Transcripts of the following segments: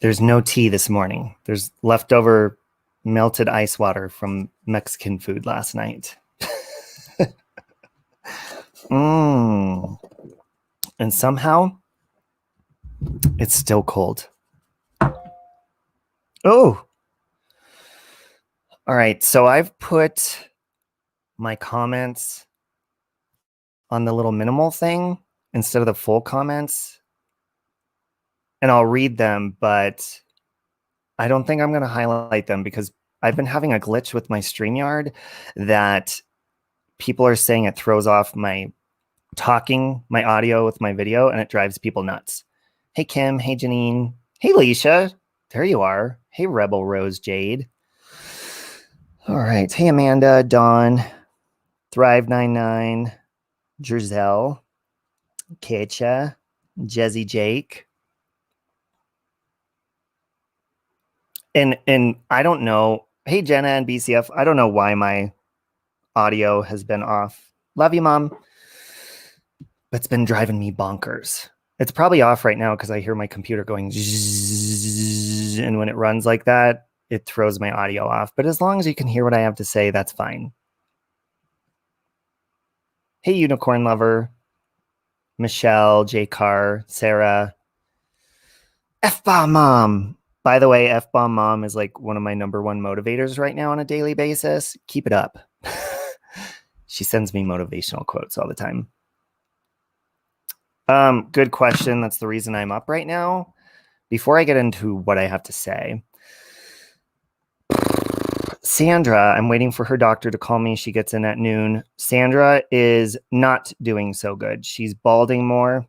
There's no tea this morning. There's leftover melted ice water from Mexican food last night. And somehow it's still cold. Oh, all right. So I've put my comments on the little minimal thing instead of the full comments. And I'll read them, but I don't think I'm going to highlight them because I've been having a glitch with my StreamYard that people are saying it throws off my audio with my video, and it drives people nuts. Hey, Kim. Hey, Janine. Hey, Leisha. There you are. Hey, Rebel Rose Jade. All right. Hey, Amanda, Dawn, Thrive99, Giselle, Kecha, Jezzy Jake. And I don't know. Hey, Jenna and BCF. I don't know why my audio has been off. Love you, Mom. But it's been driving me bonkers. It's probably off right now because I hear my computer going zzz, and when it runs like that, it throws my audio off. But as long as you can hear what I have to say, that's fine. Hey, Unicorn Lover, Michelle, J. Carr, Sarah, F-Bomb Mom. By the way, F-Bomb Mom is like one of my number one motivators right now on a daily basis. Keep it up. She sends me motivational quotes all the time. Good question. That's the reason I'm up right now. Before I get into what I have to say, Sandra, I'm waiting for her doctor to call me. She gets in at noon. Sandra is not doing so good. She's balding more.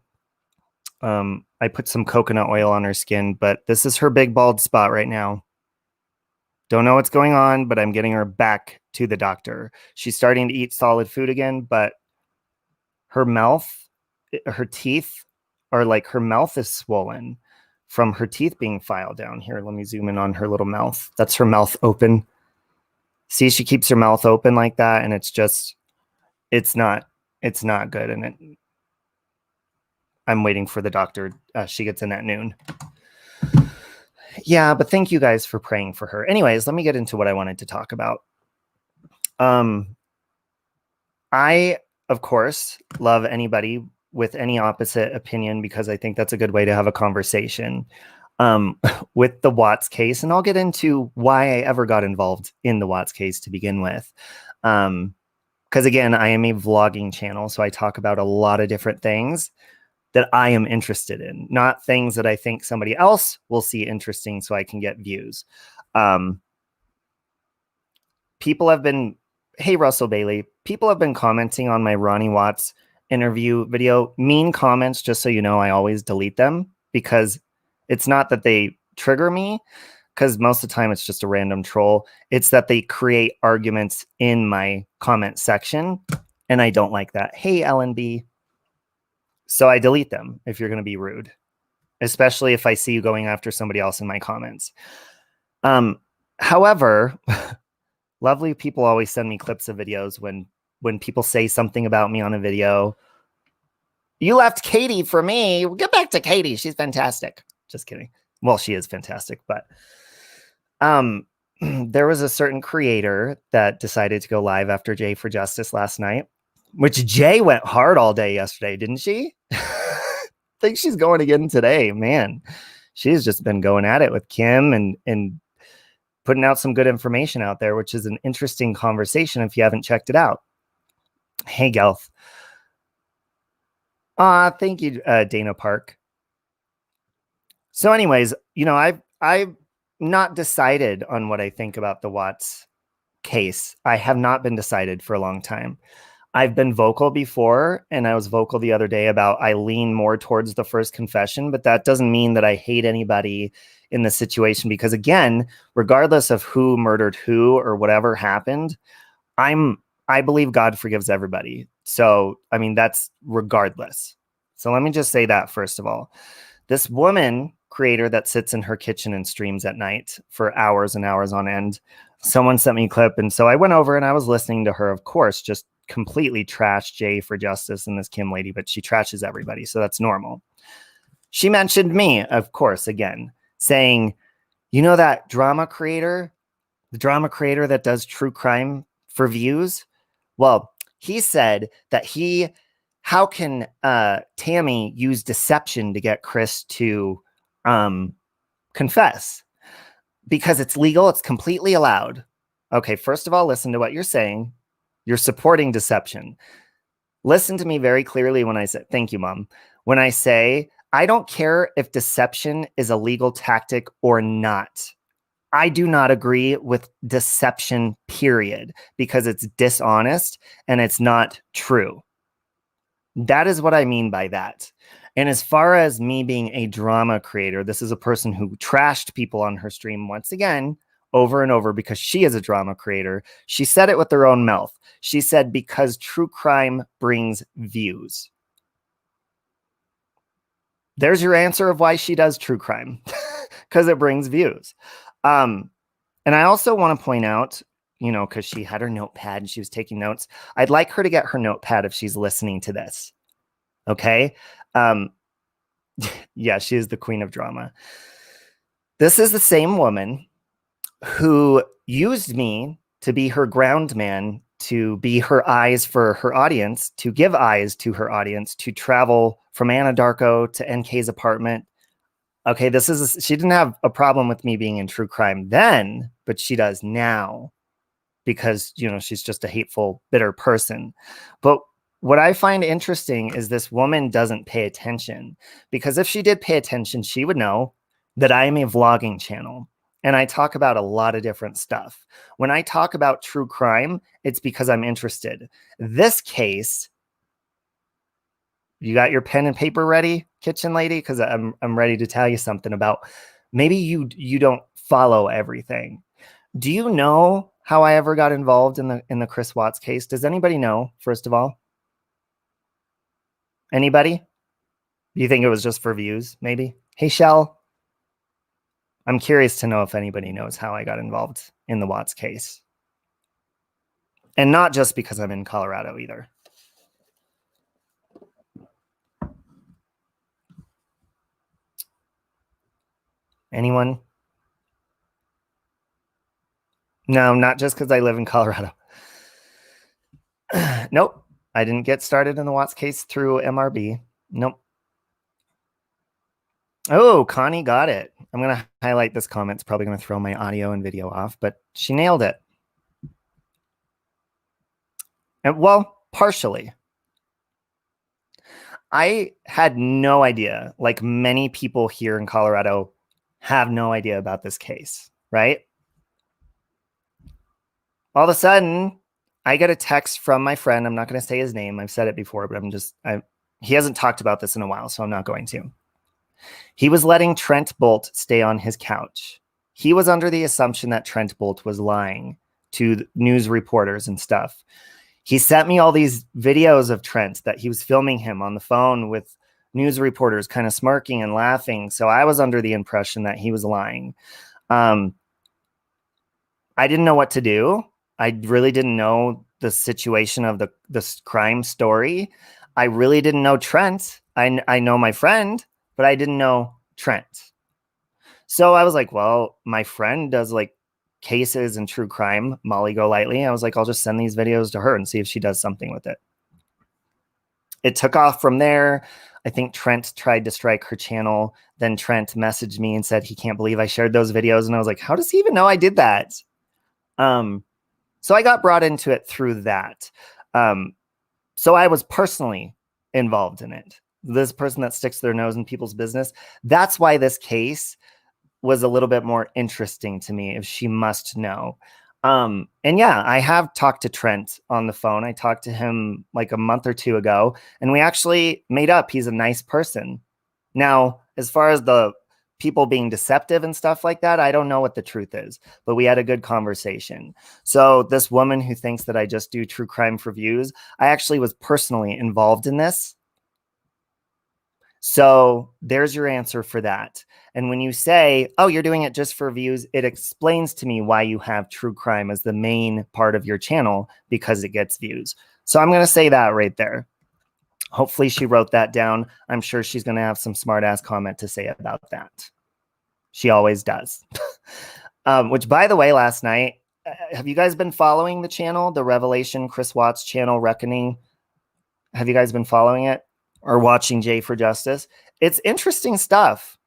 I put some coconut oil on her skin, but this is her big bald spot right now. Don't know what's going on, but I'm getting her back to the doctor. She's starting to eat solid food again, but her mouth, her teeth are like, her mouth is swollen from her teeth being filed down. Here, let me zoom in on her little mouth. That's her mouth open. See, she keeps her mouth open like that, and it's not good. And I'm waiting for the doctor. She gets in at noon. Yeah, but thank you guys for praying for her. Anyways, let me get into what I wanted to talk about. I, of course, love anybody with any opposite opinion because I think that's a good way to have a conversation with the Watts case. And I'll get into why I ever got involved in the Watts case to begin with. Because again, I am a vlogging channel, so I talk about a lot of different things that I am interested in, not things that I think somebody else will see interesting so I can get views. People have been, hey, Russell Bailey, people have been commenting on my Ronnie Watts interview video. Mean comments, just so you know, I always delete them because it's not that they trigger me, because most of the time it's just a random troll. It's that they create arguments in my comment section, and I don't like that. Hey, LNB. So I delete them if you're going to be rude, especially if I see you going after somebody else in my comments. However, lovely people always send me clips of videos when people say something about me on a video. You left Katie for me. Get back to Katie. She's fantastic. Just kidding. Well, she is fantastic, but there was a certain creator that decided to go live after Jay for Justice last night, which Jay went hard all day yesterday, didn't she? I think she's going again today. Man, she's just been going at it with Kim and putting out some good information out there, which is an interesting conversation if you haven't checked it out. Hey, Gelf. Thank you, Dana Park. So anyways, you know, I've not decided on what I think about the Watts case. I have not been decided for a long time. I've been vocal before, and I was vocal the other day about I lean more towards the first confession, but that doesn't mean that I hate anybody in the situation, because again, regardless of who murdered who or whatever happened, I believe God forgives everybody. So, I mean, that's regardless. So let me just say that first of all. This woman creator that sits in her kitchen and streams at night for hours and hours on end, someone sent me a clip, and so I went over and I was listening to her, of course, just completely trash Jay for Justice and this Kim lady, but she trashes everybody, so that's normal. She mentioned me, of course, again, saying, you know, that drama creator, the drama creator that does true crime for views? Well, he said that how can Tammy use deception to get Chris to confess? Because it's legal, it's completely allowed. Okay, first of all, listen to what you're saying. You're supporting deception. Listen to me very clearly when I say, thank you, Mom. When I say, I don't care if deception is a legal tactic or not. I do not agree with deception, period, because it's dishonest and it's not true. That is what I mean by that. And as far as me being a drama creator, this is a person who trashed people on her stream once again, over and over, because she is a drama creator. She said it with her own mouth. She said, because true crime brings views. There's your answer of why she does true crime, because it brings views. And I also want to point out, you know, because she had her notepad and she was taking notes. I'd like her to get her notepad if she's listening to this. Okay. Yeah, she is the queen of drama. This is the same woman who used me to be her ground man, to be her eyes for her audience, to give eyes to her audience, to travel from Anadarko to NK's apartment. Okay, she didn't have a problem with me being in true crime then, but she does now because, you know, she's just a hateful, bitter person. But what I find interesting is this woman doesn't pay attention, because if she did pay attention, she would know that I am a vlogging channel and I talk about a lot of different stuff. When I talk about true crime, it's because I'm interested. This case, you got your pen and paper ready, kitchen lady? Because I'm ready to tell you something about, maybe you don't follow everything. Do you know how I ever got involved in the Chris Watts case? Does anybody know, first of all? Anybody? Do you think it was just for views, maybe? Hey, Shell. I'm curious to know if anybody knows how I got involved in the Watts case. And not just because I'm in Colorado either. Anyone? No, not just because I live in Colorado. Nope. I didn't get started in the Watts case through MRB. Nope. Oh, Connie got it. I'm going to highlight this comment. It's probably going to throw my audio and video off, but she nailed it. And, well, partially. I had no idea, like many people here in Colorado have no idea about this case, right? All of a sudden, I get a text from my friend. I'm not going to say his name. I've said it before, but he hasn't talked about this in a while, so I'm not going to. He was letting Trent Bolt stay on his couch. He was under the assumption that Trent Bolt was lying to news reporters and stuff. He sent me all these videos of Trent that he was filming him on the phone with news reporters kind of smirking and laughing. So I was under the impression that he was lying. I didn't know what to do. I really didn't know the situation of the crime story. I really didn't know Trent. I know my friend, but I didn't know Trent. So I was like, well, my friend does like cases and true crime, Molly Golightly. I was like, I'll just send these videos to her and see if she does something with it. It took off from there. I think Trent tried to strike her channel. Then Trent messaged me and said he can't believe I shared those videos. And I was like, how does he even know I did that? So I got brought into it through that. So I was personally involved in it. This person that sticks their nose in people's business. That's why this case was a little bit more interesting to me, if she must know. And yeah, I have talked to Trent on the phone. I talked to him like a month or two ago, and we actually made up. He's a nice person. Now, as far as the people being deceptive and stuff like that, I don't know what the truth is, but we had a good conversation. So this woman who thinks that I just do true crime for views, I actually was personally involved in this. So there's your answer for that. And when you say, oh, you're doing it just for views, it explains to me why you have true crime as the main part of your channel, because it gets views. So I'm going to say that right there. Hopefully she wrote that down. I'm sure she's going to have some smart ass comment to say about that. She always does. Which, by the way, last night, have you guys been following the channel, the Revelation Chris Watts channel, Reckoning? Have you guys been following it or watching J for Justice? It's interesting stuff.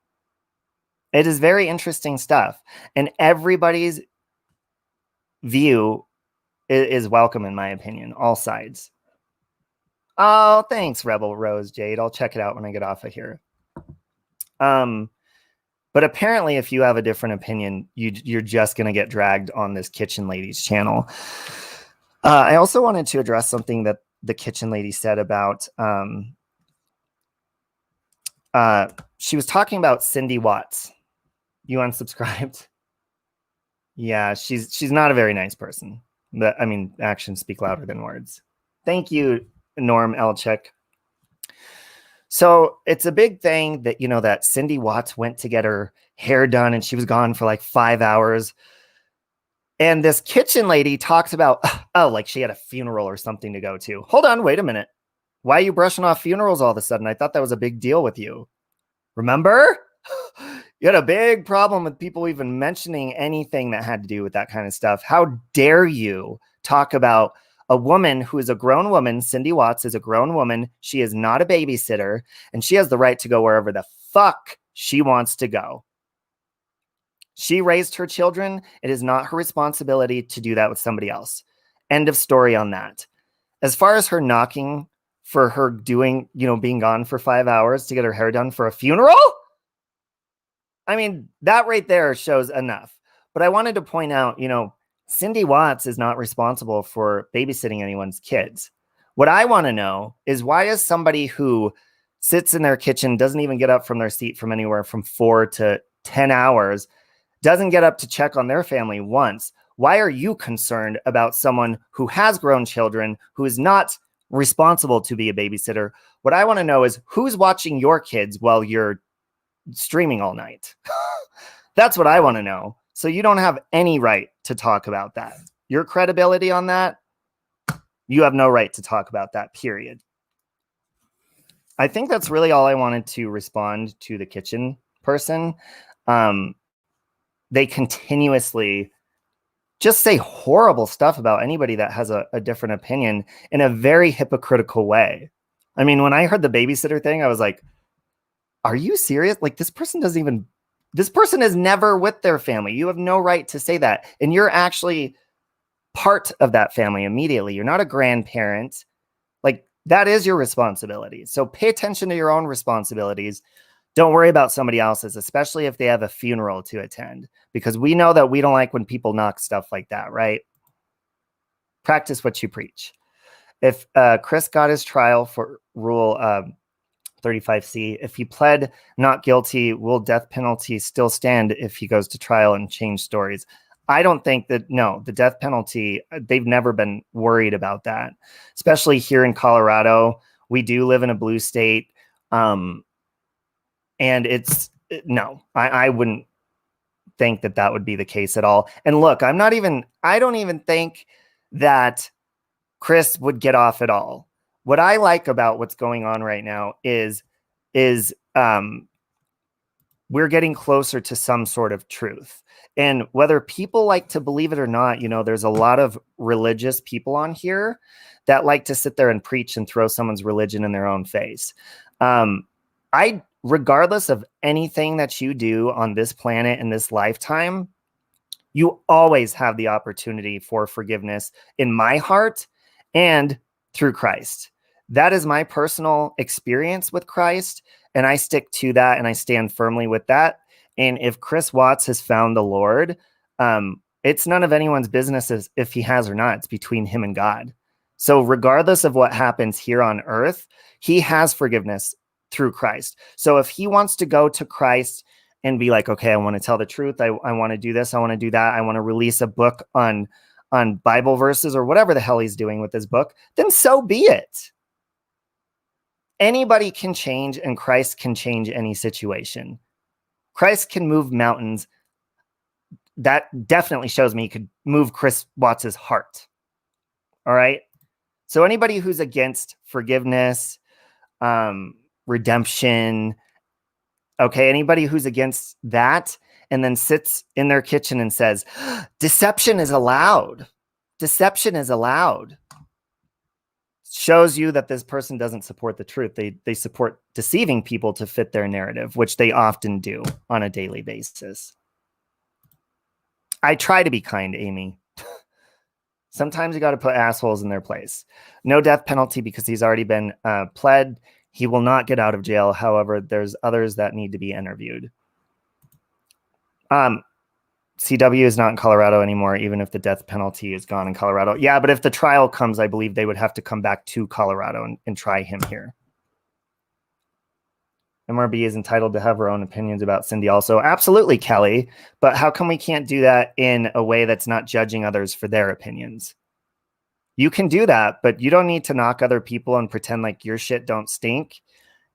It is very interesting stuff. And everybody's view is welcome, in my opinion, all sides. Oh, thanks, Rebel Rose Jade. I'll check it out when I get off of here. But apparently, if you have a different opinion, you're just going to get dragged on this Kitchen Ladies channel. I also wanted to address something that the Kitchen Lady said about, she was talking about Cindy Watts. You unsubscribed? Yeah, she's not a very nice person. But I mean, actions speak louder than words. Thank you, Norm Elchik. So it's a big thing that, you know, that Cindy Watts went to get her hair done and she was gone for like 5 hours. And this Kitchen Lady talks about, oh, like she had a funeral or something to go to. Hold on, wait a minute. Why are you brushing off funerals all of a sudden? I thought that was a big deal with you. Remember? You had a big problem with people even mentioning anything that had to do with that kind of stuff. How dare you talk about a woman who is a grown woman? Cindy Watts is a grown woman. She is not a babysitter, and she has the right to go wherever the fuck she wants to go. She raised her children. It is not her responsibility to do that with somebody else. End of story on that. As far as her knocking for her doing, you know, being gone for 5 hours to get her hair done for a funeral, I mean, that right there shows enough. But I wanted to point out, you know, Cindy Watts is not responsible for babysitting anyone's kids. What I want to know is, why is somebody who sits in their kitchen, doesn't even get up from their seat from anywhere from 4 to 10 hours, doesn't get up to check on their family once? Why are you concerned about someone who has grown children, who is not responsible to be a babysitter? What I want to know is, who's watching your kids while you're streaming all night? That's what I want to know. So you don't have any right to talk about that. Your credibility on that, you have no right to talk about that, period. I think that's really all I wanted to respond to the kitchen person. They continuously just say horrible stuff about anybody that has a different opinion in a very hypocritical way. I mean, when I heard the babysitter thing, I was like, are you serious? Like, this person is never with their family. You have no right to say that. And you're actually part of that family immediately. You're not a grandparent. Like, that is your responsibility. So pay attention to your own responsibilities. Don't worry about somebody else's, especially if they have a funeral to attend, because we know that we don't like when people knock stuff like that, right? Practice what you preach. If Chris got his trial for Rule 35C, if he pled not guilty, will death penalty still stand if he goes to trial and change stories? I don't think that, no, the death penalty, they've never been worried about that, especially here in Colorado. We do live in a blue state. And it's, no, I wouldn't think that that would be the case at all. And look, I don't even think that Chris would get off at all. What I like about what's going on right now is we're getting closer to some sort of truth. And whether people like to believe it or not, you know, there's a lot of religious people on here that like to sit there and preach and throw someone's religion in their own face. Regardless of anything that you do on this planet in this lifetime, you always have the opportunity for forgiveness in my heart and through Christ. That is my personal experience with Christ, and I stick to that, and I stand firmly with that. And if Chris Watts has found the Lord, it's none of anyone's business if he has or not. It's between him and God. So regardless of what happens here on earth, he has forgiveness through Christ. So if he wants to go to Christ and be like, okay, I want to tell the truth, I want to do this, I want to do that, I want to release a book on Bible verses or whatever the hell he's doing with his book, then so be it. Anybody can change, and Christ can change any situation. Christ can move mountains. That definitely shows me he could move Chris Watts's heart. All right. So anybody who's against forgiveness, redemption, okay, anybody who's against that and then sits in their kitchen and says, deception is allowed. Deception is allowed. Shows you that this person doesn't support the truth. They support deceiving people to fit their narrative, which they often do on a daily basis. I try to be kind, Amy. Sometimes you got to put assholes in their place. No death penalty because he's already been pled. He will not get out of jail. However, there's others that need to be interviewed. CW is not in Colorado anymore, even if the death penalty is gone in Colorado. Yeah, but if the trial comes, I believe they would have to come back to Colorado and try him here. MRB is entitled to have her own opinions about Cindy also. Absolutely, Kelly. But how come we can't do that in a way that's not judging others for their opinions? You can do that, but you don't need to knock other people and pretend like your shit don't stink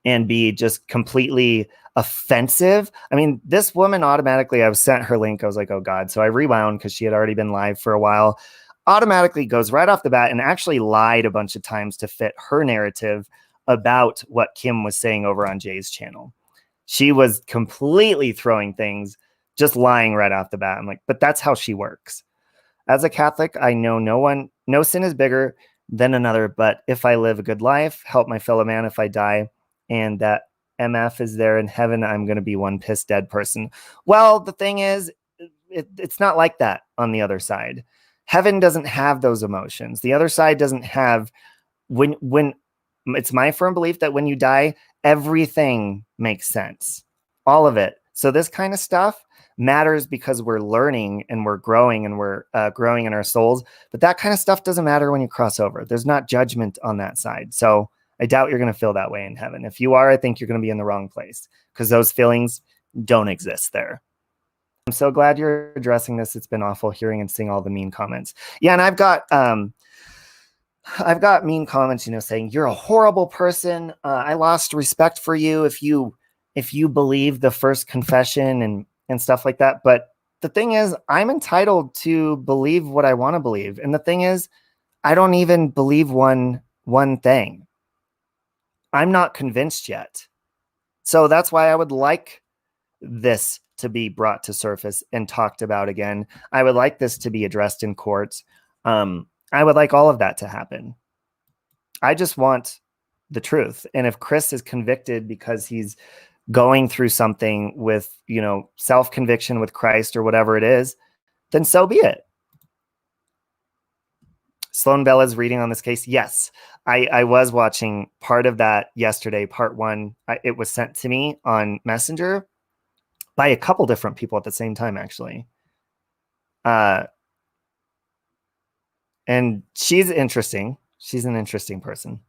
and be just completely offensive. I mean, this woman automatically, I was sent her link. I was like, oh God. So I rewound because she had already been live for a while. Automatically goes right off the bat and actually lied a bunch of times to fit her narrative about what Kim was saying over on Jay's channel. She was completely throwing things, just lying right off the bat. I'm like, but that's how she works. As a Catholic, I know no sin is bigger than another, but if I live a good life, help my fellow man if I die, and that MF is there in heaven, I'm going to be one pissed dead person. Well, the thing is, it's not like that on the other side. Heaven doesn't have those emotions. The other side doesn't have, when it's my firm belief that when you die, everything makes sense. All of it. So this kind of stuff matters because we're learning and we're growing and we're growing in our souls. But that kind of stuff doesn't matter when you cross over. There's not judgment on that side. So I doubt you're going to feel that way in heaven. If you are, I think you're going to be in the wrong place because those feelings don't exist there. I'm so glad you're addressing this. It's been awful hearing and seeing all the mean comments. Yeah, and I've got mean comments, saying you're a horrible person. I lost respect for you if you believe the first confession and stuff like that. But the thing is, I'm entitled to believe what I want to believe. And the thing is, I don't even believe one thing. I'm not convinced yet. So that's why I would like this to be brought to surface and talked about again. I would like this to be addressed in courts. I would like all of that to happen. I just want the truth. And if Chris is convicted because he's going through something with, self-conviction with Christ or whatever it is, then so be it. Sloan Bella's reading on this case. Yes, I was watching part of that yesterday, part one. It was sent to me on Messenger by a couple different people at the same time, actually. And she's interesting. She's an interesting person.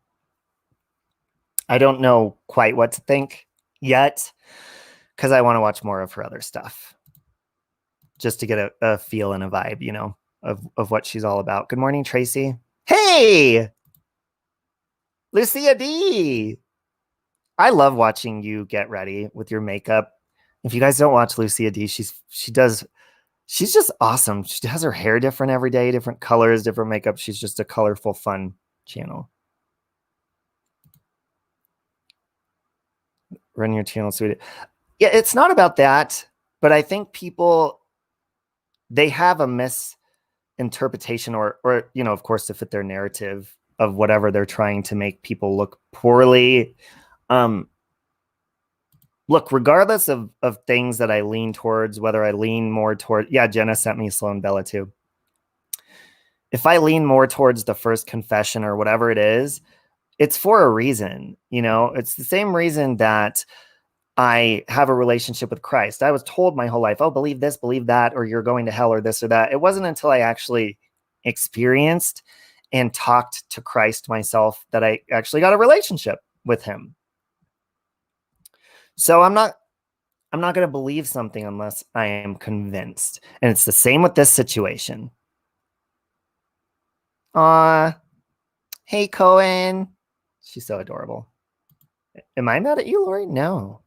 I don't know quite what to think yet because I want to watch more of her other stuff just to get a feel and a vibe, of what she's all about. Good morning, Tracy. Hey, Lucia D. I love watching you get ready with your makeup. If you guys don't watch Lucia D, she's just awesome. She has her hair different every day, different colors, different makeup. She's just a colorful, fun channel. Run your channel, sweetie. Yeah, it's not about that, but I think people, they have a misinterpretation or of course, to fit their narrative of whatever they're trying to make people look poorly. Look, regardless of things that I lean towards, whether I lean more toward, yeah, Jenna sent me Sloan Bella too. If I lean more towards the first confession or whatever it is, it's for a reason. It's the same reason that I have a relationship with Christ. I was told my whole life, oh, believe this, believe that, or you're going to hell or this or that. It wasn't until I actually experienced and talked to Christ myself that I actually got a relationship with him. So I'm not going to believe something unless I am convinced. And it's the same with this situation. Hey, Cohen. She's so adorable. Am I mad at you, Lori? No.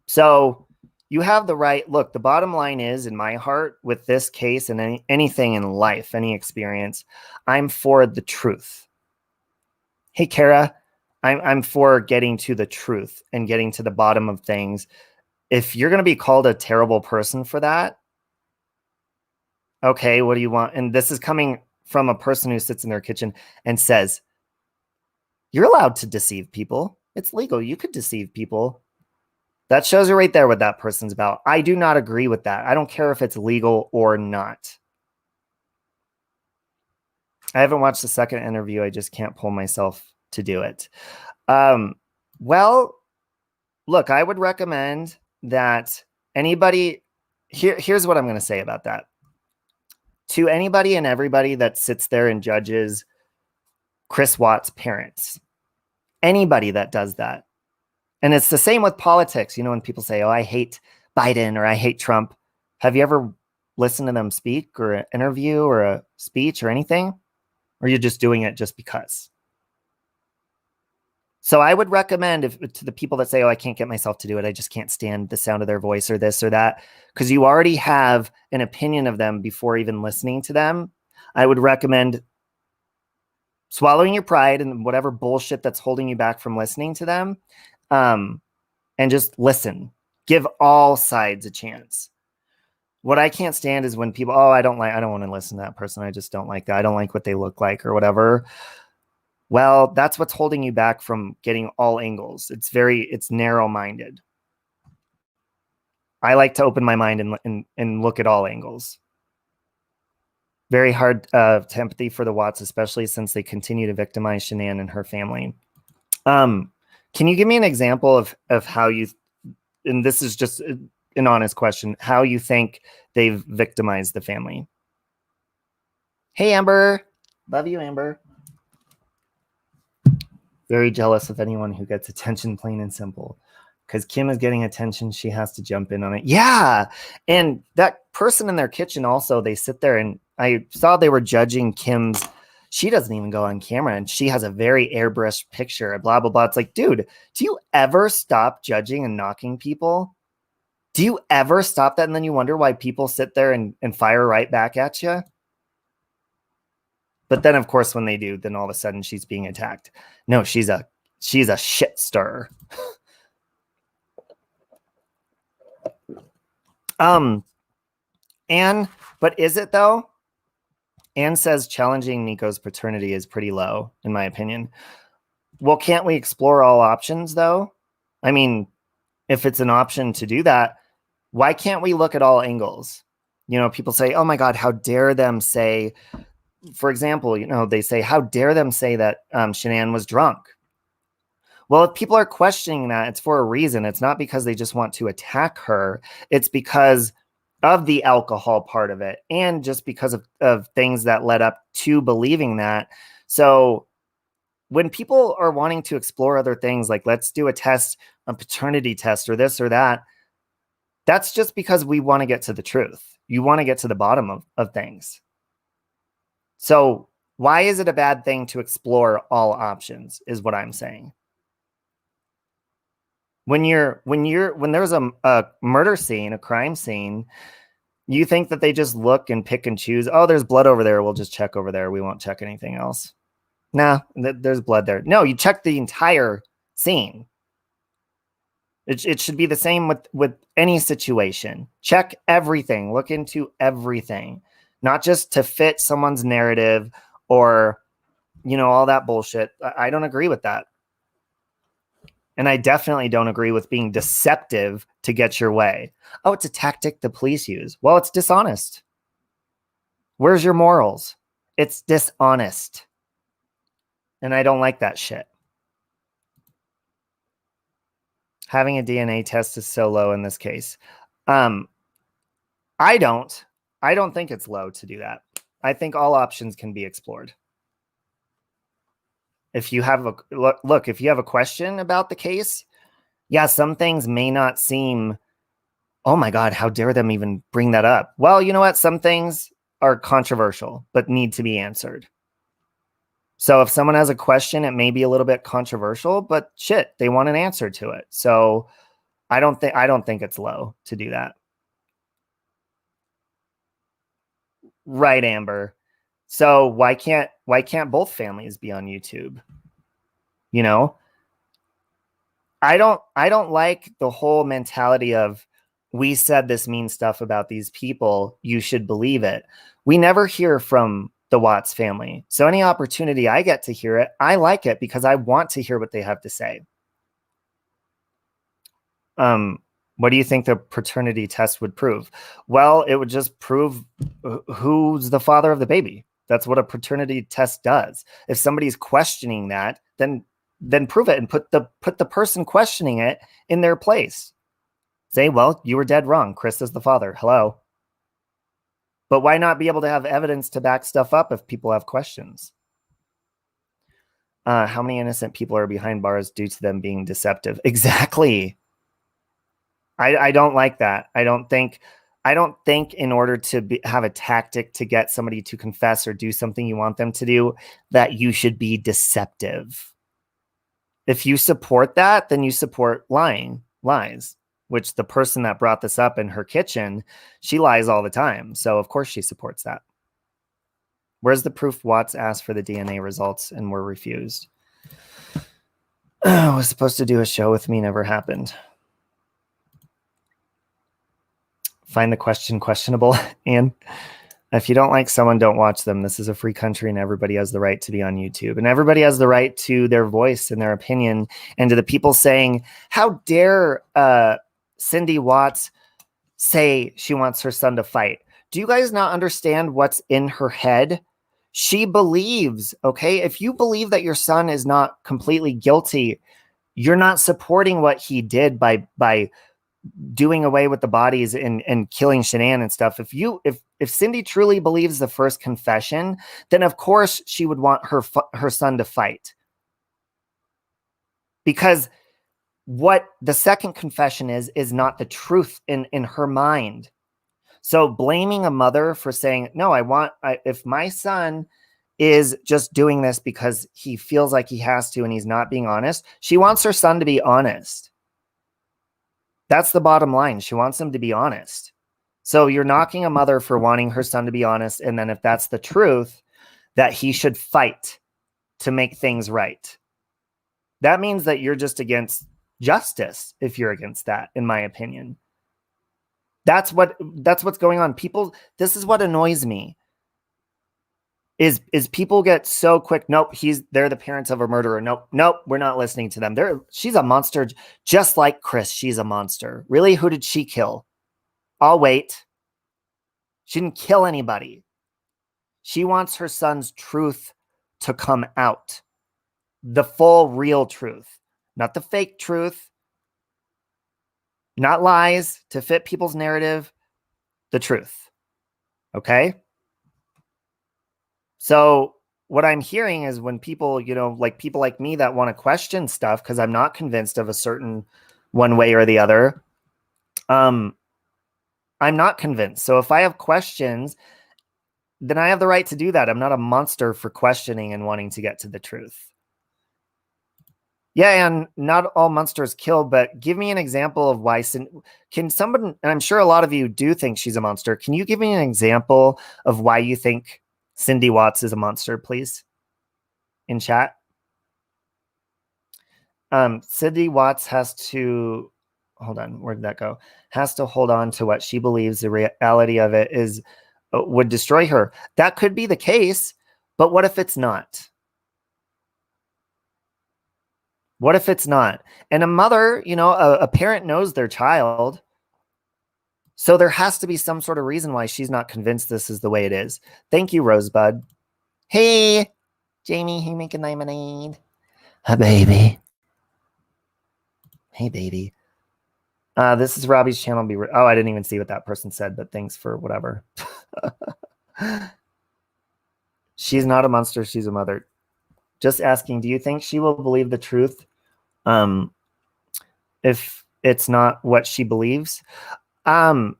So you have the right. Look, the bottom line is, in my heart, with this case and anything in life, any experience, I'm for the truth. Hey, Kara. I'm for getting to the truth and getting to the bottom of things. If you're going to be called a terrible person for that, okay, what do you want? And this is coming from a person who sits in their kitchen and says, you're allowed to deceive people. It's legal. You could deceive people. That shows you right there what that person's about. I do not agree with that. I don't care if it's legal or not. I haven't watched the second interview. I just can't pull myself to do it. Well, look, I would recommend that anybody here's what I'm going to say about that. To anybody and everybody that sits there and judges Chris Watts' parents, anybody that does that. And it's the same with politics. You know, when people say, oh, I hate Biden or I hate Trump. Have you ever listened to them speak or an interview or a speech or anything? Or you're just doing it just because? So I would recommend to the people that say, oh, I can't get myself to do it. I just can't stand the sound of their voice or this or that. Because you already have an opinion of them before even listening to them. I would recommend swallowing your pride and whatever bullshit that's holding you back from listening to them. And just listen. Give all sides a chance. What I can't stand is when people, oh, I don't want to listen to that person. I just don't like that. I don't like what they look like or whatever. Well, that's what's holding you back from getting all angles. It's narrow-minded. I like to open my mind and look at all angles. Very hard to empathy for the Watts, especially since they continue to victimize Shanann and her family. Can you give me an example of how you, and this is just an honest question, how you think they've victimized the family? Hey, Amber. Love you, Amber. Very jealous of anyone who gets attention, plain and simple. Because Kim is getting attention, she has to jump in on it. Yeah. And that person in their kitchen also, they sit there and I saw they were judging Kim's. She doesn't even go on camera and she has a very airbrushed picture, blah, blah, blah. It's like, dude, do you ever stop judging and knocking people? Do you ever stop that? And then you wonder why people sit there and fire right back at you. But then, of course, when they do, then all of a sudden she's being attacked. No, she's a shit stirrer. Anne, but is it though? Anne says challenging Nico's paternity is pretty low, in my opinion. Well, can't we explore all options though? I mean, if it's an option to do that, why can't we look at all angles? You know, people say, oh my God, how dare them say, for example, you know, they say, how dare them say that Shanann was drunk? Well, if people are questioning that, it's for a reason. It's not because they just want to attack her. It's because of the alcohol part of it and just because of things that led up to believing that. So when people are wanting to explore other things, like let's do a test, a paternity test or this or that, that's just because we want to get to the truth. You want to get to the bottom of things. So why is it a bad thing to explore all options is what I'm saying. When there's a murder scene, a crime scene, you think that they just look and pick and choose. Oh, there's blood over there. We'll just check over there. We won't check anything else. Nah, there's blood there. No, you check the entire scene. It should be the same with any situation. Check everything. Look into everything. Not just to fit someone's narrative or, you know, all that bullshit. I don't agree with that. And I definitely don't agree with being deceptive to get your way. Oh, it's a tactic the police use. Well, it's dishonest. Where's your morals? It's dishonest. And I don't like that shit. Having a DNA test is so low in this case. I don't think it's low to do that. I think all options can be explored. If you have if you have a question about the case, yeah, some things may not seem, oh my God, how dare them even bring that up? Well, you know what? Some things are controversial, but need to be answered. So if someone has a question, it may be a little bit controversial, but shit, they want an answer to it. So I don't think it's low to do that. Right, Amber. So why can't both families be on YouTube? You know, I don't like the whole mentality of, we said this mean stuff about these people, you should believe it. We never hear from the Watts family. So any opportunity I get to hear it, I like it because I want to hear what they have to say. What do you think the paternity test would prove? Well, it would just prove who's the father of the baby. That's what a paternity test does. If somebody's questioning that, then prove it and put the person questioning it in their place. Say, well, you were dead wrong. Chris is the father. Hello. But why not be able to have evidence to back stuff up if people have questions? How many innocent people are behind bars due to them being deceptive? Exactly. I don't like that. I don't think in order to have a tactic to get somebody to confess or do something you want them to do, that you should be deceptive. If you support that, then you support lies, which the person that brought this up in her kitchen, she lies all the time. So of course she supports that. Where's the proof Watts asked for the DNA results and were refused? I was supposed to do a show with me, never happened. Find the question questionable. And if you don't like someone, don't watch them. This is a free country and everybody has the right to be on YouTube. And everybody has the right to their voice and their opinion. And to the people saying, how dare Cindy Watts say she wants her son to fight? Do you guys not understand what's in her head? She believes, okay? If you believe that your son is not completely guilty, you're not supporting what he did by doing away with the bodies and killing Shanann and stuff. If Cindy truly believes the first confession, then of course she would want her son to fight. Because what the second confession is not the truth in her mind. So blaming a mother for saying, no, if my son is just doing this because he feels like he has to and he's not being honest, she wants her son to be honest. That's the bottom line. She wants him to be honest. So you're knocking a mother for wanting her son to be honest. And then if that's the truth, that he should fight to make things right. That means that you're just against justice if you're against that, in my opinion. That's what's going on. People, this is what annoys me. Is people get so quick. Nope, they're the parents of a murderer. Nope, we're not listening to them. She's a monster, just like Chris. She's a monster. Really? Who did she kill? I'll wait. She didn't kill anybody. She wants her son's truth to come out. The full, real truth. Not the fake truth. Not lies to fit people's narrative. The truth. Okay? So what I'm hearing is when people, like people like me that want to question stuff because I'm not convinced of a certain one way or the other, I'm not convinced. So if I have questions, then I have the right to do that. I'm not a monster for questioning and wanting to get to the truth. Yeah, and not all monsters kill, but give me an example of why. Can someone, and I'm sure a lot of you do think she's a monster. Can you give me an example of why you think Cindy Watts is a monster, please? In chat. Cindy Watts has to, hold on, where did that go? Has to hold on to what she believes the reality of it is, would destroy her. That could be the case, but what if it's not? What if it's not? And a mother, a parent knows their child. So there has to be some sort of reason why she's not convinced this is the way it is. Thank you, Rosebud. Hey, Jamie, hey, making lemonade. Hi, baby. Hey, baby. This is Robbie's channel. Oh, I didn't even see what that person said, but thanks for whatever. She's not a monster. She's a mother. Just asking, do you think she will believe the truth if it's not what she believes? I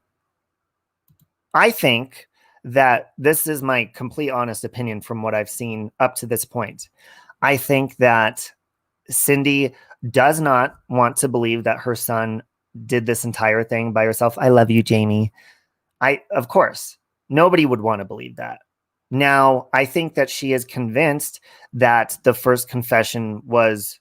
think that this is my complete honest opinion from what I've seen up to this point. I think that Cindy does not want to believe that her son did this entire thing by herself. I love you, Jamie. Of course, nobody would want to believe that. Now, I think that she is convinced that the first confession was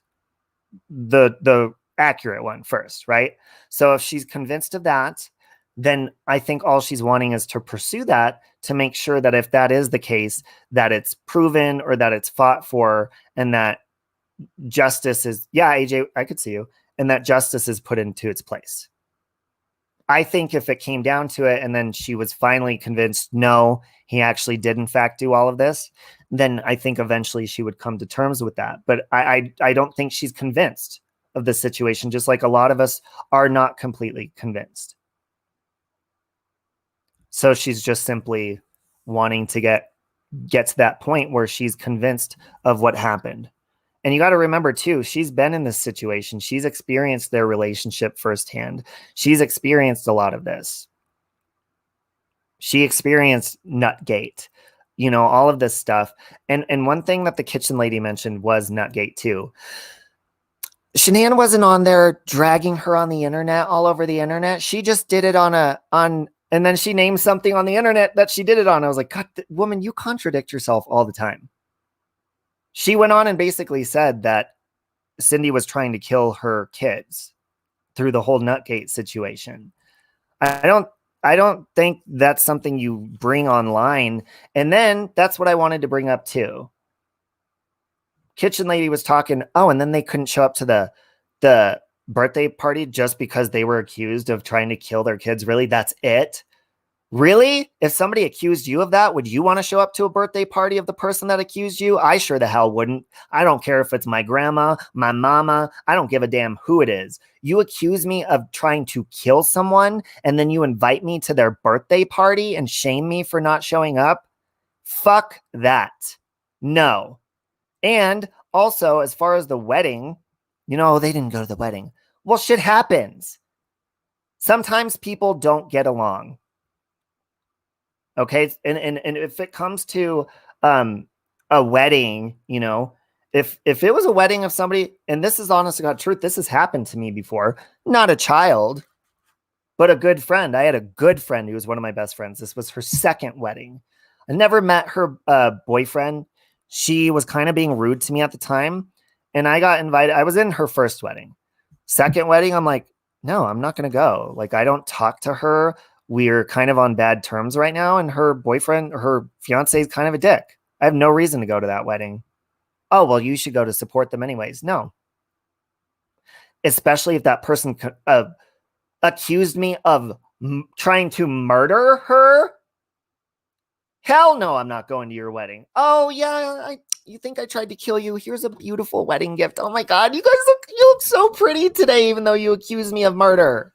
the accurate one first, right? So if she's convinced of that, then I think all she's wanting is to pursue that, to make sure that if that is the case, that it's proven or that it's fought for, and that justice is, yeah, AJ, I could see you, and that justice is put into its place. I think if it came down to it and then she was finally convinced, no, he actually did in fact do all of this, then I think eventually she would come to terms with that. But I don't think she's convinced of the situation, just like a lot of us are not completely convinced. So she's just simply wanting to get to that point where she's convinced of what happened. And you got to remember too, she's been in this situation. She's experienced their relationship firsthand. She's experienced a lot of this. She experienced Nutgate, you know, all of this stuff. And one thing that the kitchen lady mentioned was Nutgate too. Shanann wasn't on there dragging her on the internet, all over the internet. She just did it and then she named something on the internet that she did it on. I was like, God, woman, you contradict yourself all the time. She went on and basically said that Cindy was trying to kill her kids through the whole Nutgate situation. I don't think that's something you bring online. And then that's what I wanted to bring up too. Kitchen lady was talking, and then they couldn't show up to the birthday party just because they were accused of trying to kill their kids. Really? That's it? Really? If somebody accused you of that, would you want to show up to a birthday party of the person that accused you? I sure the hell wouldn't. I don't care if it's my grandma, my mama. I don't give a damn who it is. You accuse me of trying to kill someone, and then you invite me to their birthday party and shame me for not showing up? Fuck that. No. And also, as far as the wedding, they didn't go to the wedding. Well, shit happens. Sometimes people don't get along. Okay. And if it comes to a wedding, if it was a wedding of somebody, and this is honest to God truth, this has happened to me before, not a child, but a good friend. I had a good friend who was one of my best friends. This was her second wedding. I never met her boyfriend. She was kind of being rude to me at the time. And I got invited. I was in her first wedding. Second wedding, I'm like, no, I'm not going to go. Like, I don't talk to her. We're kind of on bad terms right now. And her boyfriend, her fiance is kind of a dick. I have no reason to go to that wedding. Oh, well, you should go to support them anyways. No. Especially if that person accused me of trying to murder her. Hell no, I'm not going to your wedding. Oh, yeah, you think I tried to kill you? Here's a beautiful wedding gift. Oh, my God, you look so pretty today, even though you accused me of murder.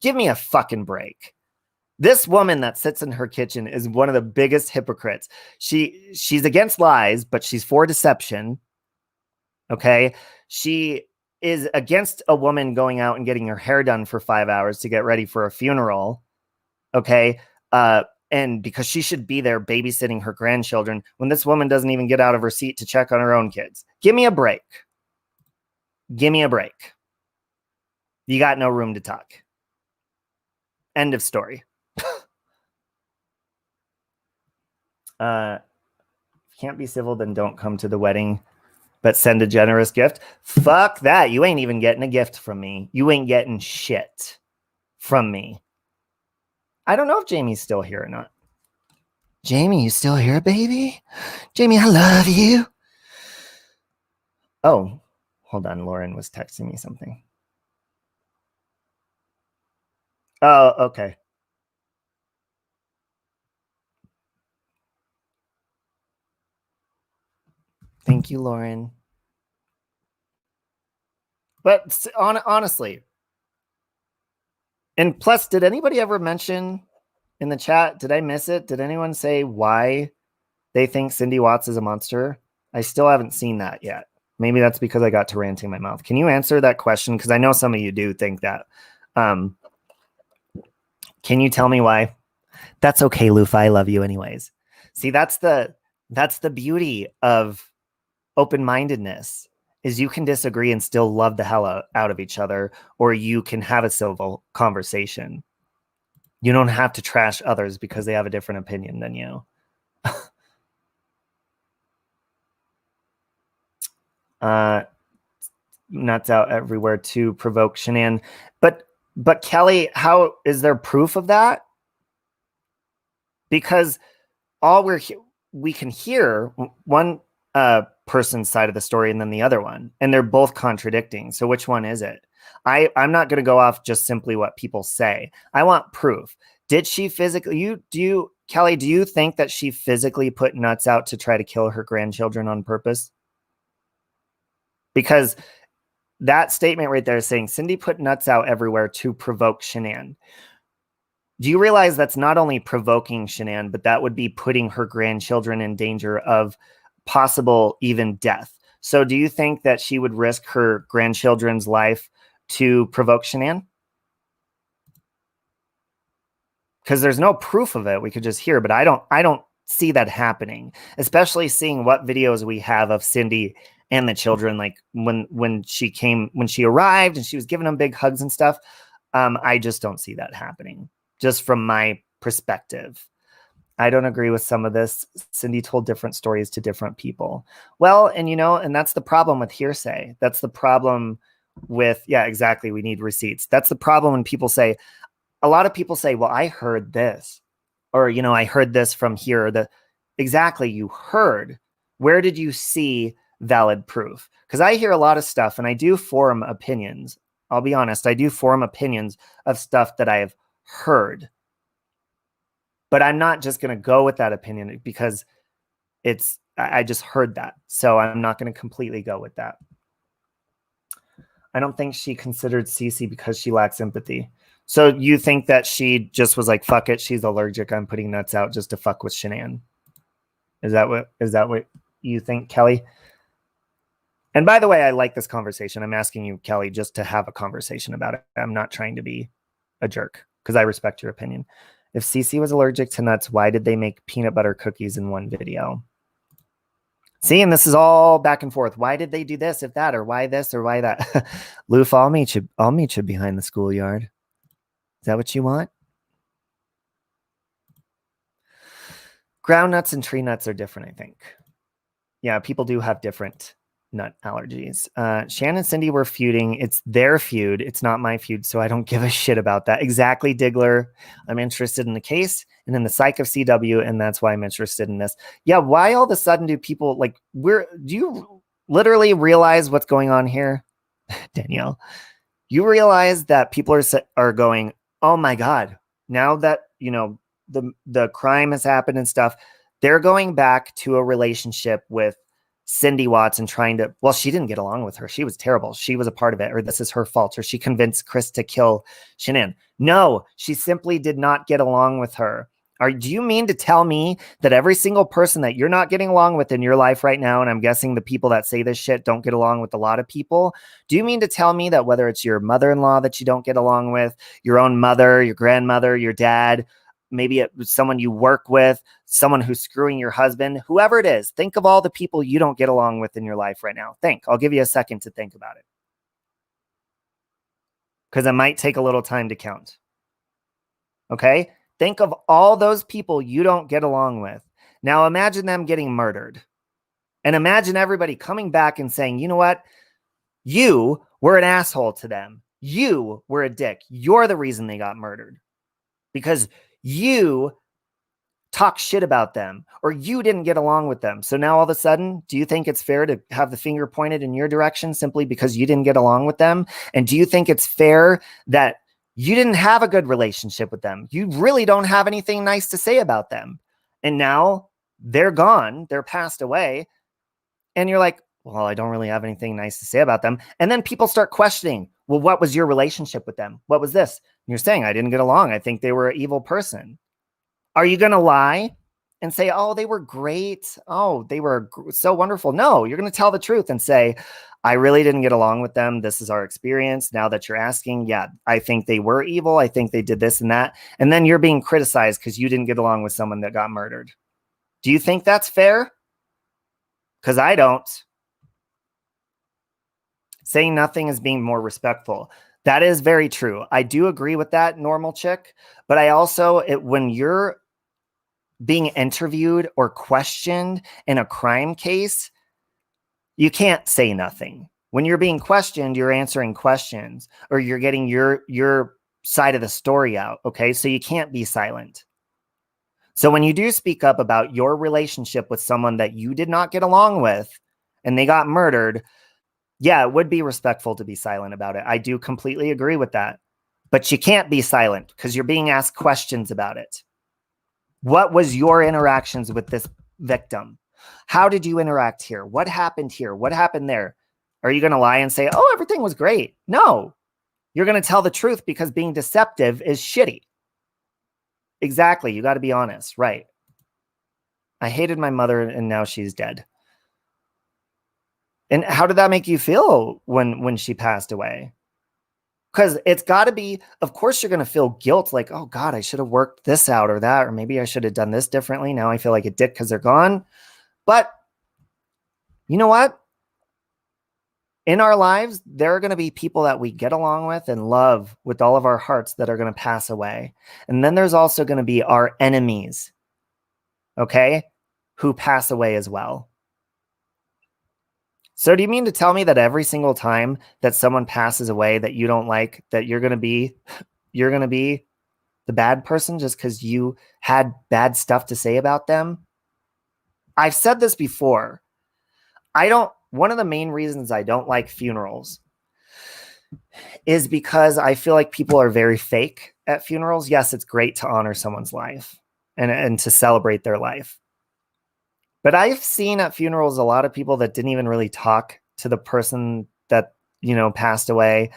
Give me a fucking break. This woman that sits in her kitchen is one of the biggest hypocrites. She's against lies, but she's for deception. Okay? She is against a woman going out and getting her hair done for 5 hours to get ready for a funeral. Okay? And because she should be there babysitting her grandchildren when this woman doesn't even get out of her seat to check on her own kids. Give me a break. Give me a break. You got no room to talk. End of story. Can't be civil, then don't come to the wedding, but send a generous gift. Fuck that. You ain't even getting a gift from me. You ain't getting shit from me. I don't know if Jamie's still here or not. Jamie, you still here, baby? Jamie, I love you. Oh, hold on. Lauren was texting me something. Oh, okay. Thank you, Lauren. But honestly, and plus, did anybody ever mention in the chat, did I miss it? Did anyone say why they think Cindy Watts is a monster? I still haven't seen that yet. Maybe that's because I got to ranting my mouth. Can you answer that question? Because I know some of you do think that. Can you tell me why? That's okay, Lufa. I love you anyways. See, that's the beauty of open-mindedness, is you can disagree and still love the hell out of each other, or you can have a civil conversation. You don't have to trash others because they have a different opinion than you. nuts out everywhere to provoke Shanann. But Kelly, how is there proof of that? Because all we can hear one person's side of the story and then the other one, and they're both contradicting. So which one is it? I'm not going to go off just simply what people say. I want proof. Did she physically, Kelly, do you think that she physically put nuts out to try to kill her grandchildren on purpose? Because that statement right there is saying Cindy put nuts out everywhere to provoke Shanann. Do you realize that's not only provoking Shanann, but that would be putting her grandchildren in danger of possible even death? So do you think that she would risk her grandchildren's life to provoke Shanann? Because there's no proof of it. We could just hear, but I don't see that happening, especially seeing what videos we have of Cindy and the children, like when she arrived and she was giving them big hugs and stuff. I just don't see that happening, just from my perspective. I don't agree with some of this. Cindy told different stories to different people. Well, and that's the problem with hearsay. That's the problem with, yeah, exactly. We need receipts. That's the problem when people say, a lot of people say, well, I heard this, or, I heard this from here. Exactly. You heard. Where did you see valid proof? Because I hear a lot of stuff and I do form opinions. I'll be honest. I do form opinions of stuff that I've heard, but I'm not just going to go with that opinion because I just heard that. So I'm not going to completely go with that. I don't think she considered Cece because she lacks empathy. So you think that she just was like, fuck it, she's allergic, I'm putting nuts out just to fuck with Shanann? Is that what you think, Kelly? And by the way, I like this conversation. I'm asking you, Kelly, just to have a conversation about it. I'm not trying to be a jerk because I respect your opinion. If Cece was allergic to nuts, why did they make peanut butter cookies in one video? See, and this is all back and forth. Why did they do this, if that, or why this, or why that? Loof, I'll meet you behind the schoolyard. Is that what you want? Ground nuts and tree nuts are different, I think. Yeah, people do have different nut allergies. Shannon and Cindy were feuding. It's their feud. It's not my feud, so I don't give a shit about that. Exactly, Diggler. I'm interested in the case and in the psych of CW, and that's why I'm interested in this. Yeah, why all of a sudden do people, like, do you literally realize what's going on here? Danielle, you realize that people are going, oh my God, now that, the crime has happened and stuff, they're going back to a relationship with Cindy Watts and trying to, well, she didn't get along with her. She was terrible. She was a part of it, or this is her fault, or she convinced Chris to kill Shanann. No, she simply did not get along with her. Do you mean to tell me that every single person that you're not getting along with in your life right now, and I'm guessing the people that say this shit don't get along with a lot of people, do you mean to tell me that whether it's your mother-in-law that you don't get along with, your own mother, your grandmother, your dad, maybe it's someone you work with, someone who's screwing your husband, whoever it is, think of all the people you don't get along with in your life right now. I'll give you a second to think about it, because it might take a little time to count. Okay? Think of all those people you don't get along with. Now imagine them getting murdered. And imagine everybody coming back and saying, you know what? You were an asshole to them. You were a dick. You're the reason they got murdered. Because you talk shit about them, or you didn't get along with them. So now all of a sudden, do you think it's fair to have the finger pointed in your direction simply because you didn't get along with them? And do you think it's fair that you didn't have a good relationship with them? You really don't have anything nice to say about them. And now they're gone. They're passed away. And you're like, well, I don't really have anything nice to say about them. And then people start questioning, well, what was your relationship with them? What was this? And you're saying, I didn't get along. I think they were an evil person. Are you going to lie and say, oh, they were great. Oh, they were so wonderful. No, you're going to tell the truth and say, I really didn't get along with them. This is our experience. Now that you're asking, yeah, I think they were evil. I think they did this and that. And then you're being criticized because you didn't get along with someone that got murdered. Do you think that's fair? Because I don't. Saying nothing is being more respectful. That is very true. I do agree with that, normal chick. But I also, when you're being interviewed or questioned in a crime case, you can't say nothing. When you're being questioned, you're answering questions, or you're getting your side of the story out. Okay. So you can't be silent. So when you do speak up about your relationship with someone that you did not get along with and they got murdered, yeah, it would be respectful to be silent about it. I do completely agree with that. But you can't be silent because you're being asked questions about it. What was your interactions with this victim? How did you interact here? What happened here? What happened there? Are you going to lie and say, oh, everything was great? No, you're going to tell the truth because being deceptive is shitty. Exactly. You got to be honest. Right. I hated my mother and now she's dead. And how did that make you feel when she passed away? Because it's got to be, of course, you're going to feel guilt like, oh, God, I should have worked this out or that, or maybe I should have done this differently. Now I feel like a dick because they're gone. But you know what? In our lives, there are going to be people that we get along with and love with all of our hearts that are going to pass away. And then there's also going to be our enemies, okay, who pass away as well. So do you mean to tell me that every single time that someone passes away that you don't like, that you're going to be the bad person just because you had bad stuff to say about them? I've said this before. One of the main reasons I don't like funerals is because I feel like people are very fake at funerals. Yes, it's great to honor someone's life and to celebrate their life. But I've seen at funerals a lot of people that didn't even really talk to the person that, passed away.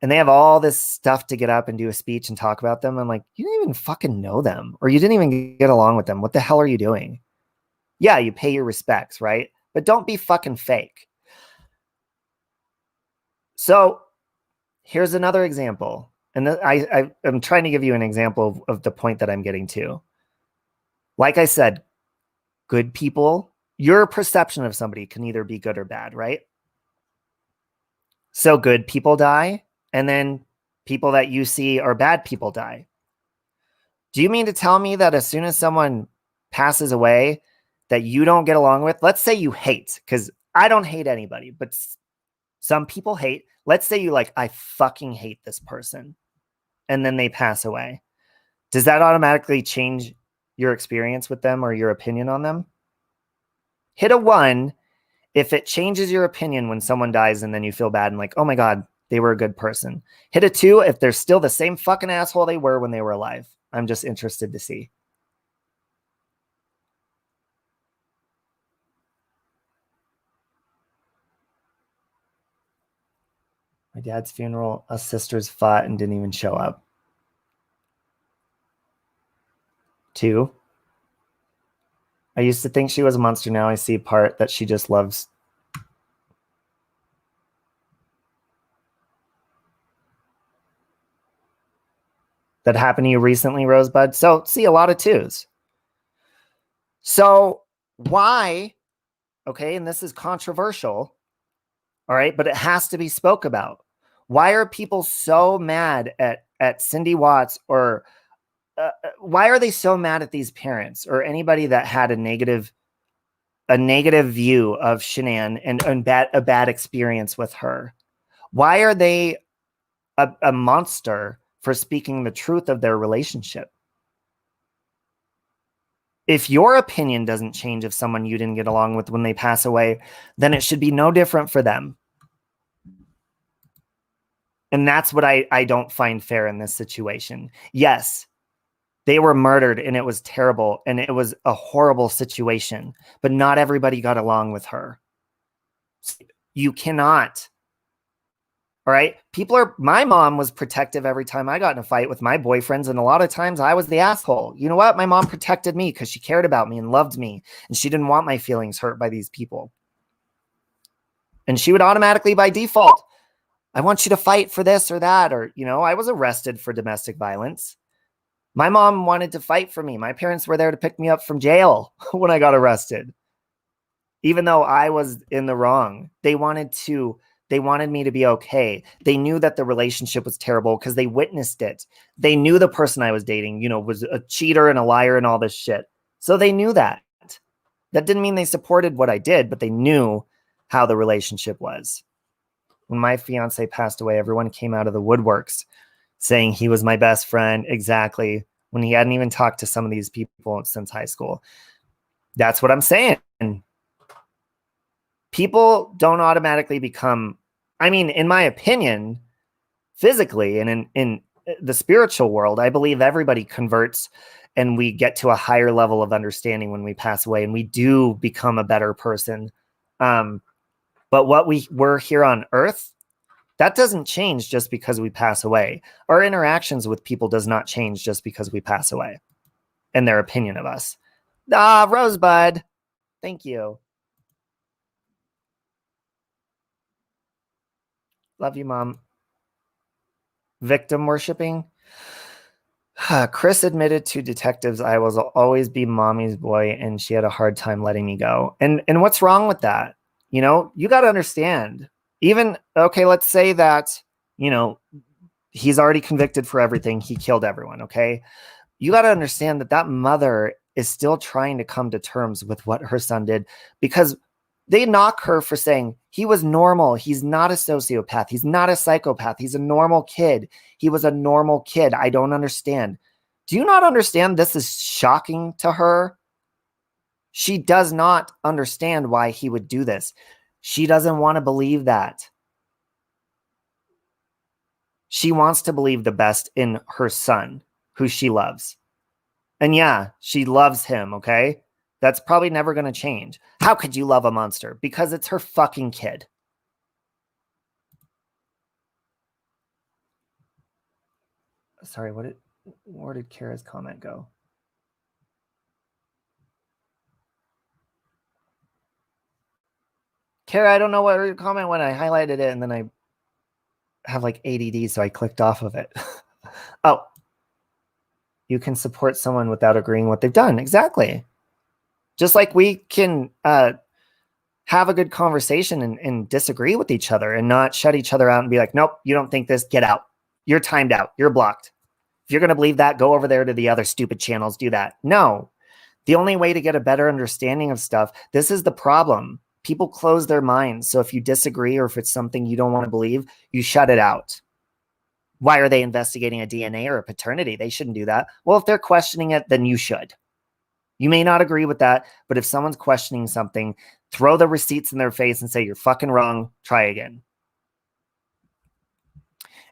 And they have all this stuff to get up and do a speech and talk about them. I'm like, you didn't even fucking know them, or you didn't even get along with them. What the hell are you doing? Yeah, you pay your respects, right? But don't be fucking fake. So here's another example. And I'm trying to give you an example of the point that I'm getting to. Like I said, good people, your perception of somebody can either be good or bad, right? So good people die, and then people that you see are bad people die. Do you mean to tell me that as soon as someone passes away that you don't get along with, let's say you hate, because I don't hate anybody, but some people hate. Let's say you like, I fucking hate this person, and then they pass away. Does that automatically change your experience with them or your opinion on them? Hit a 1 if it changes your opinion when someone dies and then you feel bad and like, oh my God, they were a good person. Hit a 2 if they're still the same fucking asshole they were when they were alive. I'm just interested to see. My dad's funeral, us sisters fought and didn't even show up. 2. I used to think she was a monster. Now I see part that she just loves. That happened to you recently, Rosebud? So, see, a lot of 2s. So, why? Okay, and this is controversial. All right, but it has to be spoke about. Why are people so mad at Cindy Watts, or why are they so mad at these parents or anybody that had a negative view of Shanann and a bad experience with her? Why are they a monster for speaking the truth of their relationship? If your opinion doesn't change of someone you didn't get along with when they pass away, then it should be no different for them. And that's what I don't find fair in this situation. Yes, they were murdered and it was terrible and it was a horrible situation, but not everybody got along with her. You cannot. All right. My mom was protective every time I got in a fight with my boyfriends. And a lot of times I was the asshole. You know what? My mom protected me because she cared about me and loved me. And she didn't want my feelings hurt by these people. And she would automatically, by default, I want you to fight for this or that. Or, I was arrested for domestic violence. My mom wanted to fight for me. My parents were there to pick me up from jail when I got arrested. Even though I was in the wrong, they wanted me to be okay. They knew that the relationship was terrible because they witnessed it. They knew the person I was dating, was a cheater and a liar and all this shit. So they knew that. That didn't mean they supported what I did, but they knew how the relationship was. When my fiance passed away, everyone came out of the woodworks saying he was my best friend. Exactly. When he hadn't even talked to some of these people since high school. That's what I'm saying. People don't automatically become, I mean, in my opinion, physically and in the spiritual world, I believe everybody converts and we get to a higher level of understanding when we pass away, and we do become a better person. But what we were here on earth, that doesn't change just because we pass away. Our interactions with people does not change just because we pass away and their opinion of us. Ah, Rosebud. Thank you. Love you, Mom. Victim worshiping. Chris admitted to detectives, I will always be mommy's boy, and she had a hard time letting me go. And what's wrong with that? You know, you got to understand. Even, okay, let's say that, you know, he's already convicted for everything. He killed everyone, okay? You got to understand that that mother is still trying to come to terms with what her son did, because they knock her for saying he was normal. He's not a sociopath. He's not a psychopath. He's a normal kid. He was a normal kid. I don't understand. Do you not understand? This is shocking to her. She does not understand why he would do this. She doesn't want to believe that. She wants to believe the best in her son, who she loves. And yeah, she loves him, okay? That's probably never going to change. How could you love a monster? Because it's her fucking kid. Sorry, where did Kara's comment go? Kara, I don't know what your comment went. I highlighted it and then I have like ADD, so I clicked off of it. Oh, you can support someone without agreeing what they've done. Exactly. Just like we can have a good conversation and disagree with each other and not shut each other out and be like, nope, you don't think this, get out. You're timed out. You're blocked. If you're going to believe that, go over there to the other stupid channels, do that. No. The only way to get a better understanding of stuff, this is the problem. People close their minds. So if you disagree or if it's something you don't want to believe, you shut it out. Why are they investigating a DNA or a paternity? They shouldn't do that. Well, if they're questioning it, then you should. You may not agree with that, but if someone's questioning something, throw the receipts in their face and say, you're fucking wrong. Try again.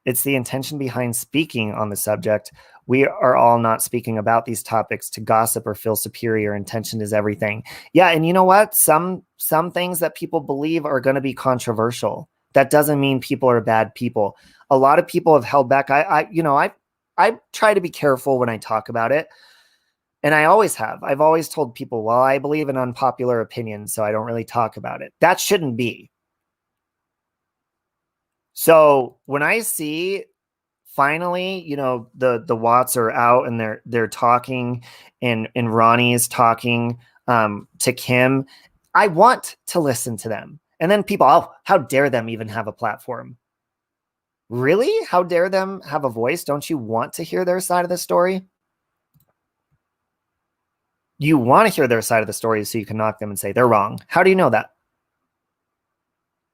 It's the intention behind speaking on the subject. We are all not speaking about these topics to gossip or feel superior. Intention is everything. Yeah, and you know what? Some things that people believe are going to be controversial. That doesn't mean people are bad people. A lot of people have held back. I try to be careful when I talk about it. And I always have. I've always told people, well, I believe in unpopular opinions, so I don't really talk about it. That shouldn't be. So when I see finally, you know, the Watts are out and they're talking and Ronnie is talking to Kim, I want to listen to them. And then people, oh, how dare them even have a platform? Really? How dare them have a voice? Don't you want to hear their side of the story? You want to hear their side of the story so you can knock them and say they're wrong. How do you know that?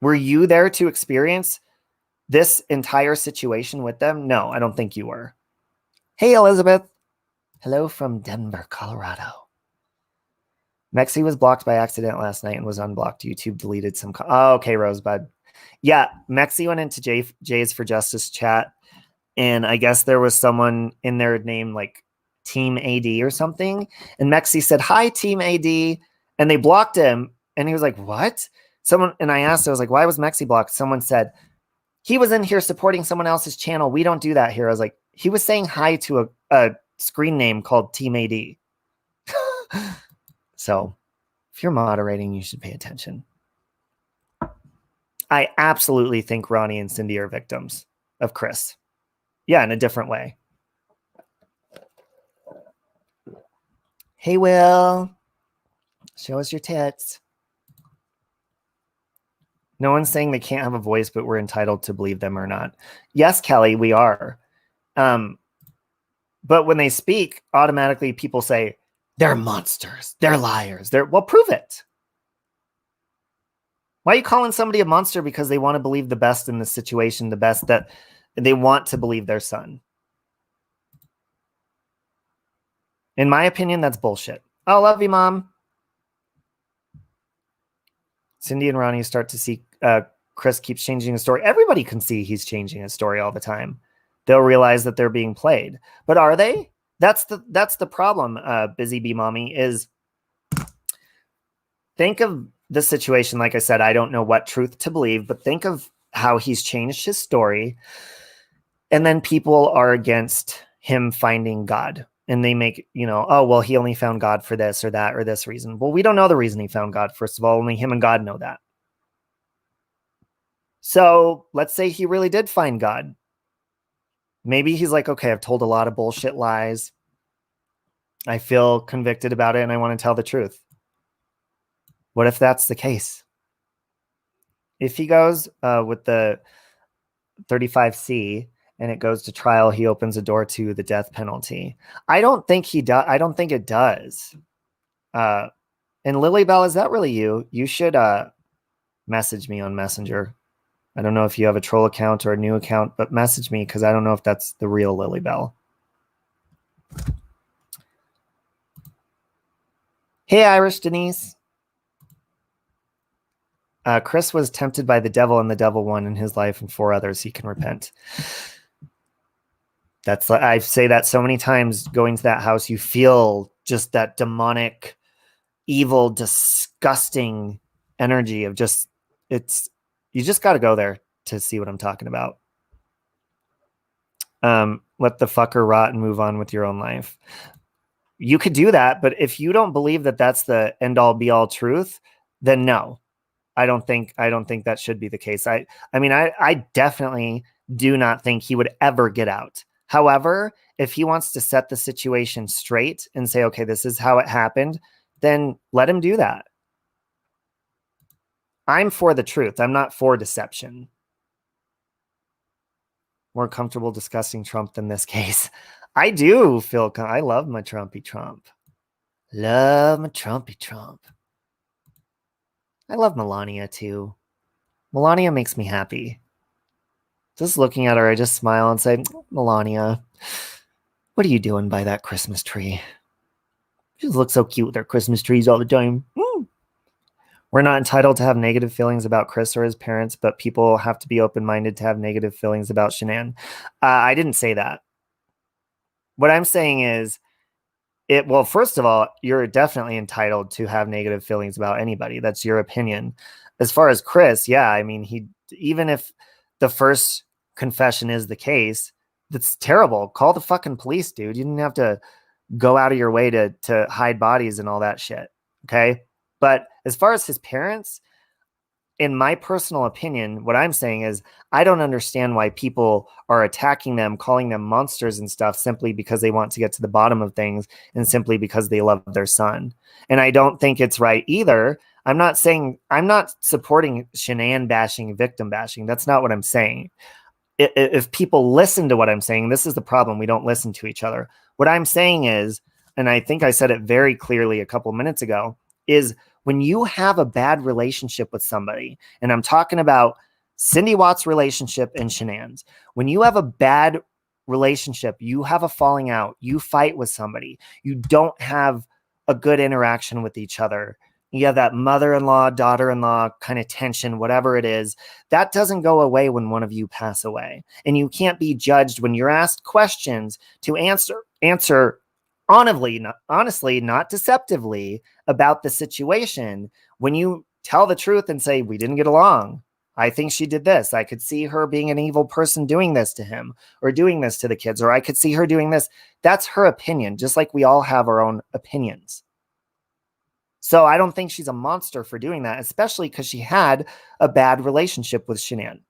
Were you there to experience this entire situation with them? No, I don't think you were. Hey, Elizabeth. Hello from Denver, Colorado. Mexi was blocked by accident last night and was unblocked. YouTube deleted some. Oh, okay, Rosebud. Yeah, Mexi went into Jay's for Justice chat, and I guess there was someone in there named like Team AD or something. And Mexi said, hi, Team AD. And they blocked him. And he was like, what? And I asked, I was like, why was Mexi blocked? Someone said, he was in here supporting someone else's channel. We don't do that here. I was like, he was saying hi to a screen name called Team AD. So if you're moderating, you should pay attention. I absolutely think Ronnie and Cindy are victims of Chris. Yeah, in a different way. Hey, Will. Show us your tits. No one's saying they can't have a voice, but we're entitled to believe them or not. Yes, Kelly, we are. But when they speak, automatically people say, they're monsters. They're liars. Well, prove it. Why are you calling somebody a monster because they want to believe the best in the situation, the best that they want to believe their son? In my opinion, that's bullshit. Oh, love you, Mom. Cindy and Ronnie start to see Chris keeps changing his story. Everybody can see he's changing his story all the time. They'll realize that they're being played. But are they? That's the problem, Busy Bee Mommy, is think of the situation. Like I said, I don't know what truth to believe, but think of how he's changed his story. And then people are against him finding God. And they make, oh, well, he only found God for this or that or this reason. Well, we don't know the reason he found God. First of all, only him and God know that. So let's say he really did find God. Maybe he's like, okay, I've told a lot of bullshit lies. I feel convicted about it and I want to tell the truth. What if that's the case? If he goes with the 35C and it goes to trial, he opens a door to the death penalty. I don't think he does. I don't think it does. And Lily Bell, is that really you? You should message me on Messenger. I don't know if you have a troll account or a new account, but message me because I don't know if that's the real Lily Bell. Hey, Irish Denise. Chris was tempted by the devil and the devil won in his life and 4 others he can repent. I say that so many times. Going to that house, you feel just that demonic, evil, disgusting energy of just, you just got to go there to see what I'm talking about. Let the fucker rot and move on with your own life. You could do that, but if you don't believe that that's the end all be all truth, then no. I don't think that should be the case. I mean, I definitely do not think he would ever get out. However, if he wants to set the situation straight and say, okay, this is how it happened, then let him do that. I'm for the truth. I'm not for deception. More comfortable discussing Trump than this case. I do feel, I love my Trumpy Trump. Love my Trumpy Trump. I love Melania too. Melania makes me happy. Just looking at her, I just smile and say, Melania, what are you doing by that Christmas tree? She just looks so cute with her Christmas trees all the time. We're not entitled to have negative feelings about Chris or his parents, but people have to be open-minded to have negative feelings about Shanann. I didn't say that. What I'm saying is, well, first of all, you're definitely entitled to have negative feelings about anybody. That's your opinion. As far as Chris, yeah, I mean, even if the first confession is the case, that's terrible. Call the fucking police, dude. You didn't have to go out of your way to hide bodies and all that shit. Okay. But as far as his parents, in my personal opinion, what I'm saying is I don't understand why people are attacking them, calling them monsters and stuff simply because they want to get to the bottom of things and simply because they love their son. And I don't think it's right either. I'm not supporting Shanann bashing, victim bashing. That's not what I'm saying. If people listen to what I'm saying, this is the problem. We don't listen to each other. What I'm saying is, and I think I said it very clearly a couple minutes ago, is when you have a bad relationship with somebody, and I'm talking about Cindy Watts' relationship and Shanann's, when you have a bad relationship, you have a falling out, you fight with somebody, you don't have a good interaction with each other, you have that mother-in-law, daughter-in-law kind of tension, whatever it is, that doesn't go away when one of you pass away. And you can't be judged when you're asked questions to answer honestly, not deceptively about the situation. When you tell the truth and say, we didn't get along, I think she did this, I could see her being an evil person doing this to him or doing this to the kids, or I could see her doing this. That's her opinion, just like we all have our own opinions. So I don't think she's a monster for doing that, especially because she had a bad relationship with Shanann.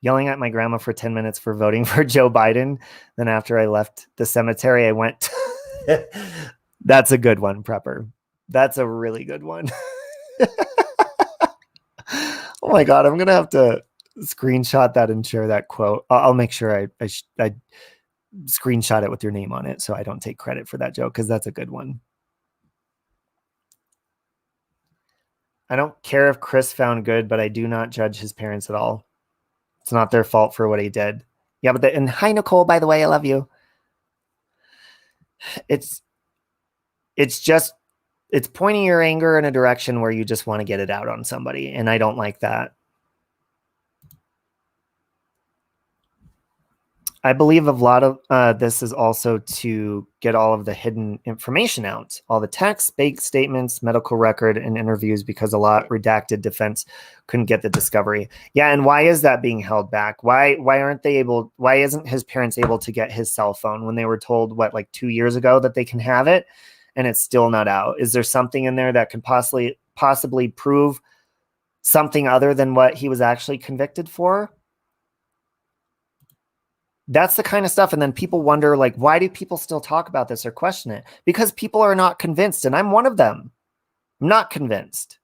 Yelling at my grandma for 10 minutes for voting for Joe Biden. Then after I left the cemetery, I went. That's a good one, Prepper. That's a really good one. Oh my God, I'm going to have to screenshot that and share that quote. I'll make sure I screenshot it with your name on it so I don't take credit for that joke, because that's a good one. I don't care if Chris found good, but I do not judge his parents at all. It's not their fault for what he did. Yeah, but and hi, Nicole, by the way, I love you. It's just, it's pointing your anger in a direction where you just want to get it out on somebody. And I don't like that. I believe a lot of this is also to get all of the hidden information out, all the texts, bank statements, medical record, and interviews, because a lot redacted defense couldn't get the discovery. Yeah, and why is that being held back? Why aren't they able? Why isn't his parents able to get his cell phone when they were told, what, like 2 years ago that they can have it, and it's still not out? Is there something in there that can possibly prove something other than what he was actually convicted for? That's the kind of stuff. And then people wonder, like, why do people still talk about this or question it? Because people are not convinced. And I'm one of them. I'm not convinced.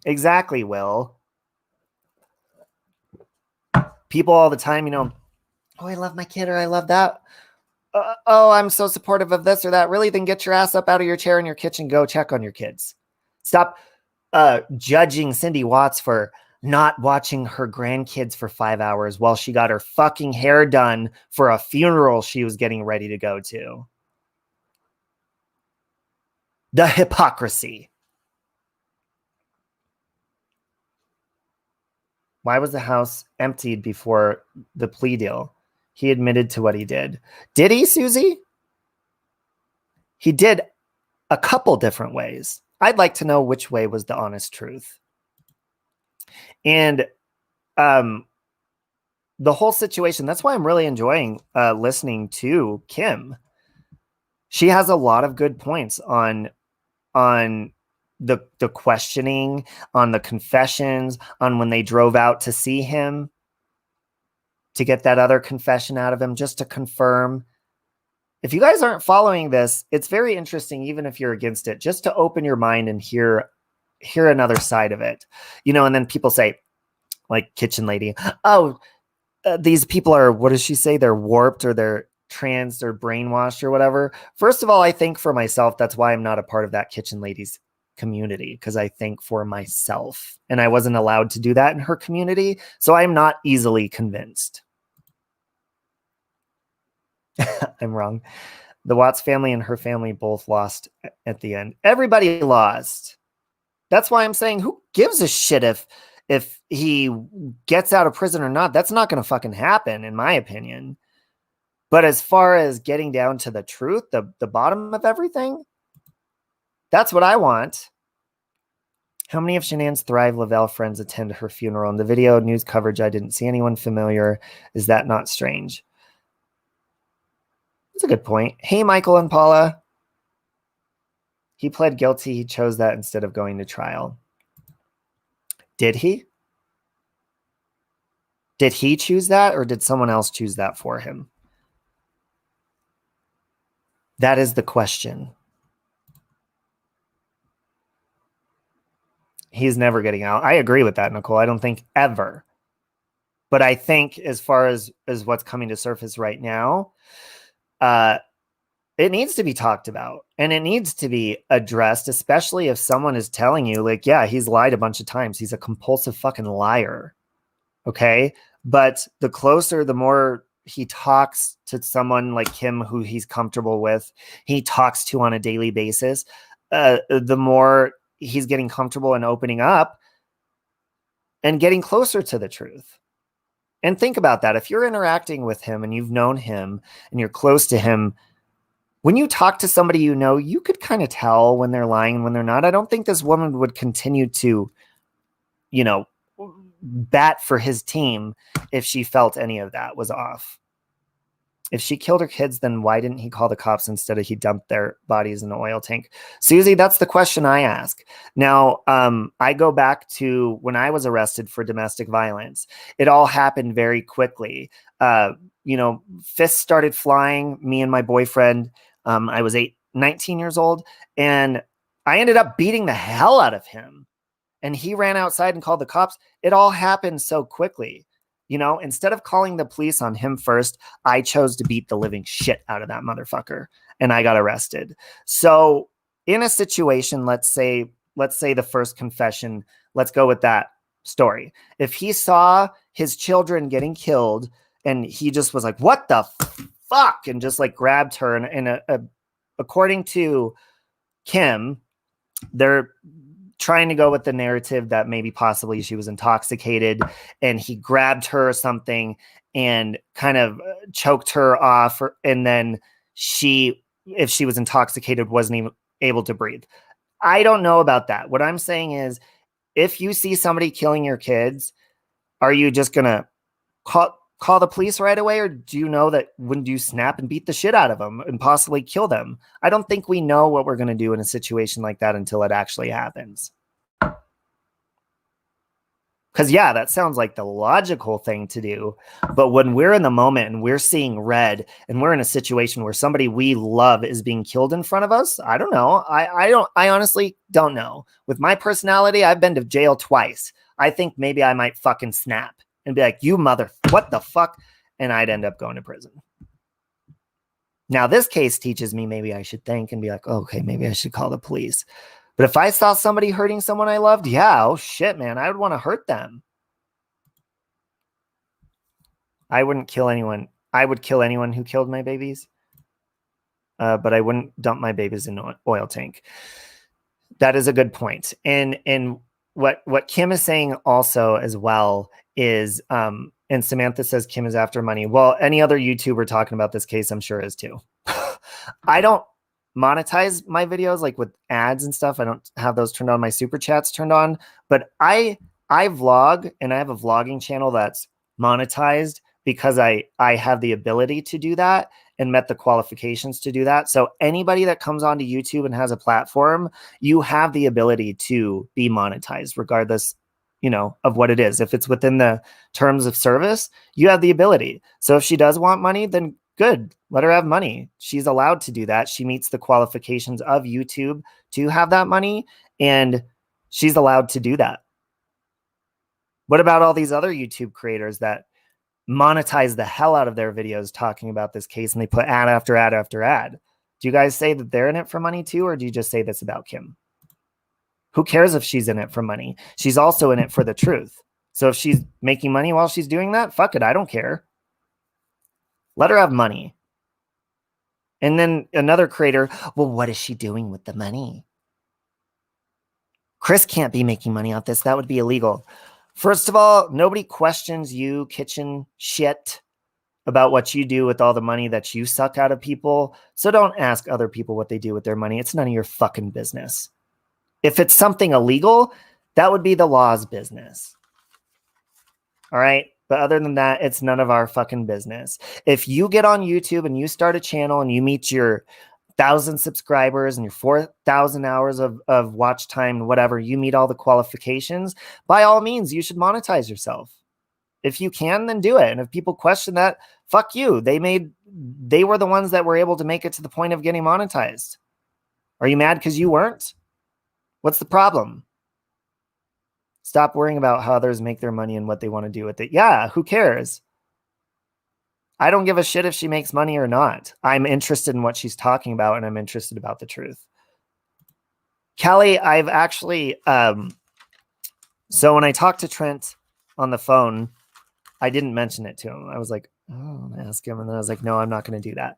Exactly, Will. People all the time, you know, oh, I love my kid, or I love that. Oh, I'm so supportive of this or that. Really? Then get your ass up out of your chair in your kitchen. Go check on your kids. Stop judging Cindy Watts for not watching her grandkids for 5 hours while she got her fucking hair done for a funeral she was getting ready to go to. The hypocrisy. Why was the house emptied before the plea deal? He admitted to what he did. Did he, Susie? He did a couple different ways. I'd like to know which way was the honest truth. And the whole situation, that's why I'm really enjoying listening to Kim. She has a lot of good points on the questioning, on the confessions, on when they drove out to see him to get that other confession out of him, just to confirm. If you guys aren't following this, it's very interesting, even if you're against it, just to open your mind and hear another side of it, you know. And then people say, like Kitchen Lady, oh, these people are, what does she say? They're warped, or they're trans, or brainwashed, or whatever. First of all, I think for myself, that's why I'm not a part of that Kitchen Lady's community, because I think for myself, and I wasn't allowed to do that in her community. So I'm not easily convinced. I'm wrong. The Watts family and her family both lost at the end. Everybody lost. That's why I'm saying, who gives a shit if he gets out of prison or not? That's not going to fucking happen, in my opinion. But as far as getting down to the truth, the bottom of everything, that's what I want. How many of Shanann's Thrive Lavelle friends attend her funeral? In the video news coverage, I didn't see anyone familiar. Is that not strange? That's a good point. Hey, Michael and Paula. He pled guilty. He chose that instead of going to trial. Did he? Did he choose that, or did someone else choose that for him? That is the question. He's never getting out. I agree with that, Nicole. I don't think ever. But I think as far as what's coming to surface right now, it needs to be talked about, and it needs to be addressed, especially if someone is telling you, like, yeah, he's lied a bunch of times. He's a compulsive fucking liar. Okay. But the closer, the more he talks to someone like him, who he's comfortable with, he talks to on a daily basis, the more he's getting comfortable and opening up and getting closer to the truth. And think about that. If you're interacting with him and you've known him and you're close to him, when you talk to somebody, you know, you could kind of tell when they're lying and when they're not. I don't think this woman would continue to, you know, bat for his team if she felt any of that was off. If she killed her kids, then why didn't he call the cops instead of he dumped their bodies in an oil tank? Susie, that's the question I ask. Now, I go back to when I was arrested for domestic violence. It all happened very quickly. You know, fists started flying, me and my boyfriend. I was 19 years old, and I ended up beating the hell out of him. And he ran outside and called the cops. It all happened so quickly. You know, instead of calling the police on him first, I chose to beat the living shit out of that motherfucker, and I got arrested. So in a situation, let's say let's say the first confession, let's go with that story. If he saw his children getting killed and he just was like, what the fuck? And just like grabbed her. And according to Kim, they're trying to go with the narrative that maybe possibly she was intoxicated and he grabbed her or something and kind of choked her off. And then if she was intoxicated, wasn't even able to breathe. I don't know about that. What I'm saying is, if you see somebody killing your kids, are you just going to call the police right away? Or do you know that wouldn't you snap and beat the shit out of them and possibly kill them? I don't think we know what we're going to do in a situation like that until it actually happens. Because, yeah, that sounds like the logical thing to do. But when we're in the moment and we're seeing red and we're in a situation where somebody we love is being killed in front of us, I don't know. I honestly don't know. With my personality, I've been to jail twice. I think maybe I might fucking snap and be like, you what the fuck? And I'd end up going to prison. Now, this case teaches me maybe I should think and be like, oh, okay, maybe I should call the police. But if I saw somebody hurting someone I loved, yeah, oh shit, man, I would want to hurt them. I wouldn't kill anyone. I would kill anyone who killed my babies. But I wouldn't dump my babies in an oil tank. That is a good point. And what Kim is saying also as well is, and Samantha says Kim is after money. Well, any other YouTuber talking about this case, I'm sure is too. I don't monetize my videos like with ads and stuff. I don't have those turned on. My super chats turned on, but I vlog, and I have a vlogging channel that's monetized because I have the ability to do that and met the qualifications to do that. So anybody that comes onto YouTube and has a platform, you have the ability to be monetized regardless, of what it is. If it's within the terms of service, you have the ability. So if she does want money, then good, let her have money. She's allowed to do that. She meets the qualifications of YouTube to have that money, and she's allowed to do that. What about all these other YouTube creators that monetize the hell out of their videos talking about this case, and they put ad after ad after ad? Do you guys say that they're in it for money too, or do you just say this about Kim? Who cares if she's in it for money? She's also in it for the truth. So if she's making money while she's doing that, fuck it, I don't care. Let her have money. And then another creator, well, what is she doing with the money? Chris can't be making money off this. That would be illegal. First of all, nobody questions you, kitchen shit, about what you do with all the money that you suck out of people. So don't ask other people what they do with their money. It's none of your fucking business. If it's something illegal, that would be the law's business. All right? But other than that, it's none of our fucking business. If you get on YouTube and you start a channel and you meet your 1,000 subscribers and your 4,000 hours of watch time, whatever, you meet all the qualifications, by all means, you should monetize yourself. If you can, then do it. And if people question that, fuck you. They were the ones that were able to make it to the point of getting monetized. Are you mad because you weren't? What's the problem? Stop worrying about how others make their money and what they want to do with it. Yeah, who cares? I don't give a shit if she makes money or not. I'm interested in what she's talking about, and I'm interested about the truth. Kelly, I've actually, so when I talked to Trent on the phone, I didn't mention it to him. I was like, oh, I'm gonna ask him. And then I was like, no, I'm not going to do that.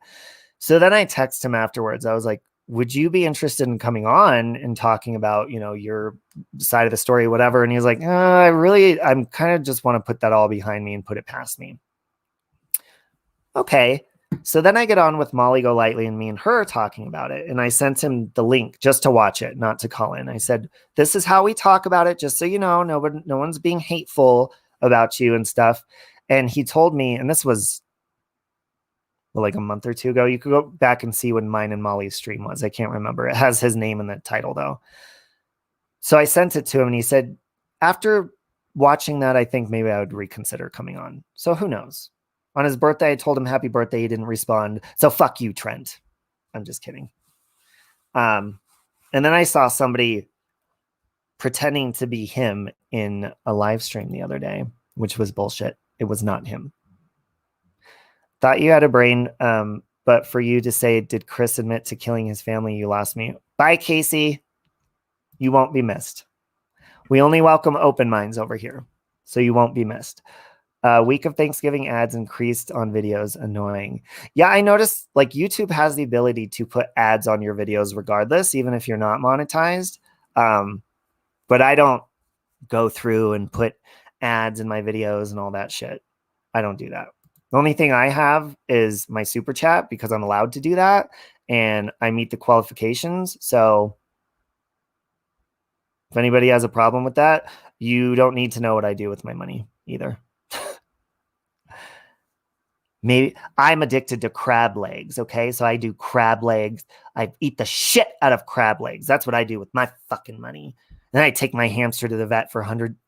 So then I texted him afterwards. I was like, would you be interested in coming on and talking about, your side of the story, whatever? And he was like, I'm kind of just want to put that all behind me and put it past me. Okay. So then I get on with Molly Golightly and me and her talking about it. And I sent him the link just to watch it, not to call in. I said, this is how we talk about it. Just so you know, no one's being hateful about you and stuff. And he told me, and this was like a month or two ago. You could go back and see when mine and Molly's stream was. I can't remember. It has his name in the title though. So I sent it to him and he said, after watching that, I think maybe I would reconsider coming on. So who knows? On his birthday, I told him happy birthday. He didn't respond. So fuck you, Trent. I'm just kidding. And then I saw somebody pretending to be him in a live stream the other day, which was bullshit. It was not him. Thought you had a brain, but for you to say, did Chris admit to killing his family? You lost me. Bye, Casey. You won't be missed. We only welcome open minds over here, so you won't be missed. Week of Thanksgiving ads increased on videos. Annoying. Yeah, I noticed like YouTube has the ability to put ads on your videos regardless, even if you're not monetized. But I don't go through and put ads in my videos and all that shit. I don't do that. The only thing I have is my super chat because I'm allowed to do that and I meet the qualifications. So if anybody has a problem with that, you don't need to know what I do with my money either. Maybe I'm addicted to crab legs. Okay. So I do crab legs. I eat the shit out of crab legs. That's what I do with my fucking money. Then I take my hamster to the vet for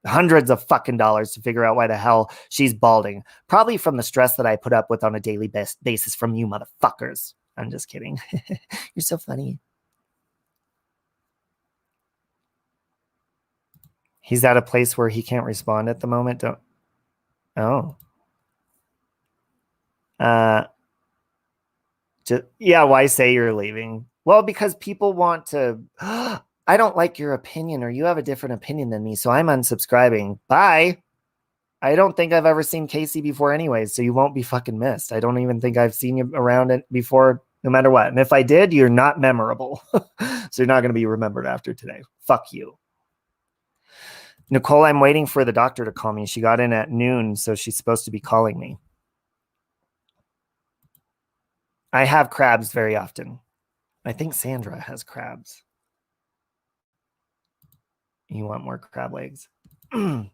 hundreds of fucking dollars to figure out why the hell she's balding. Probably from the stress that I put up with on a daily basis from you motherfuckers. I'm just kidding. You're so funny. He's at a place where he can't respond at the moment. Oh. Yeah, why say you're leaving? Well, because people want to, I don't like your opinion or you have a different opinion than me, so I'm unsubscribing. Bye. I don't think I've ever seen Casey before anyways, so you won't be fucking missed. I don't even think I've seen you around it before, no matter what. And if I did, you're not memorable. So you're not going to be remembered after today. Fuck you. Nicole, I'm waiting for the doctor to call me. She got in at noon, so she's supposed to be calling me. I have crabs very often. I think Sandra has crabs. You want more crab legs? The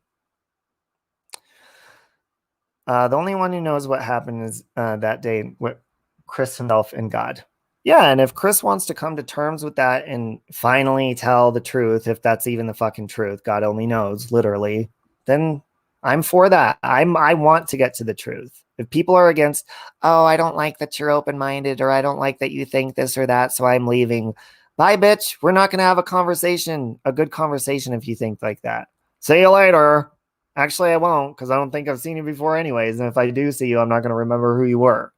only one who knows what happened is that day with Chris himself and God. Yeah, and if Chris wants to come to terms with that and finally tell the truth, if that's even the fucking truth, God only knows, literally, then I'm for that. I want to get to the truth. If people are against, oh, I don't like that you're open-minded, or I don't like that you think this or that, so I'm leaving. Bye, bitch. We're not going to have a conversation, a good conversation if you think like that. See you later. Actually, I won't, because I don't think I've seen you before anyways, and if I do see you, I'm not going to remember who you were.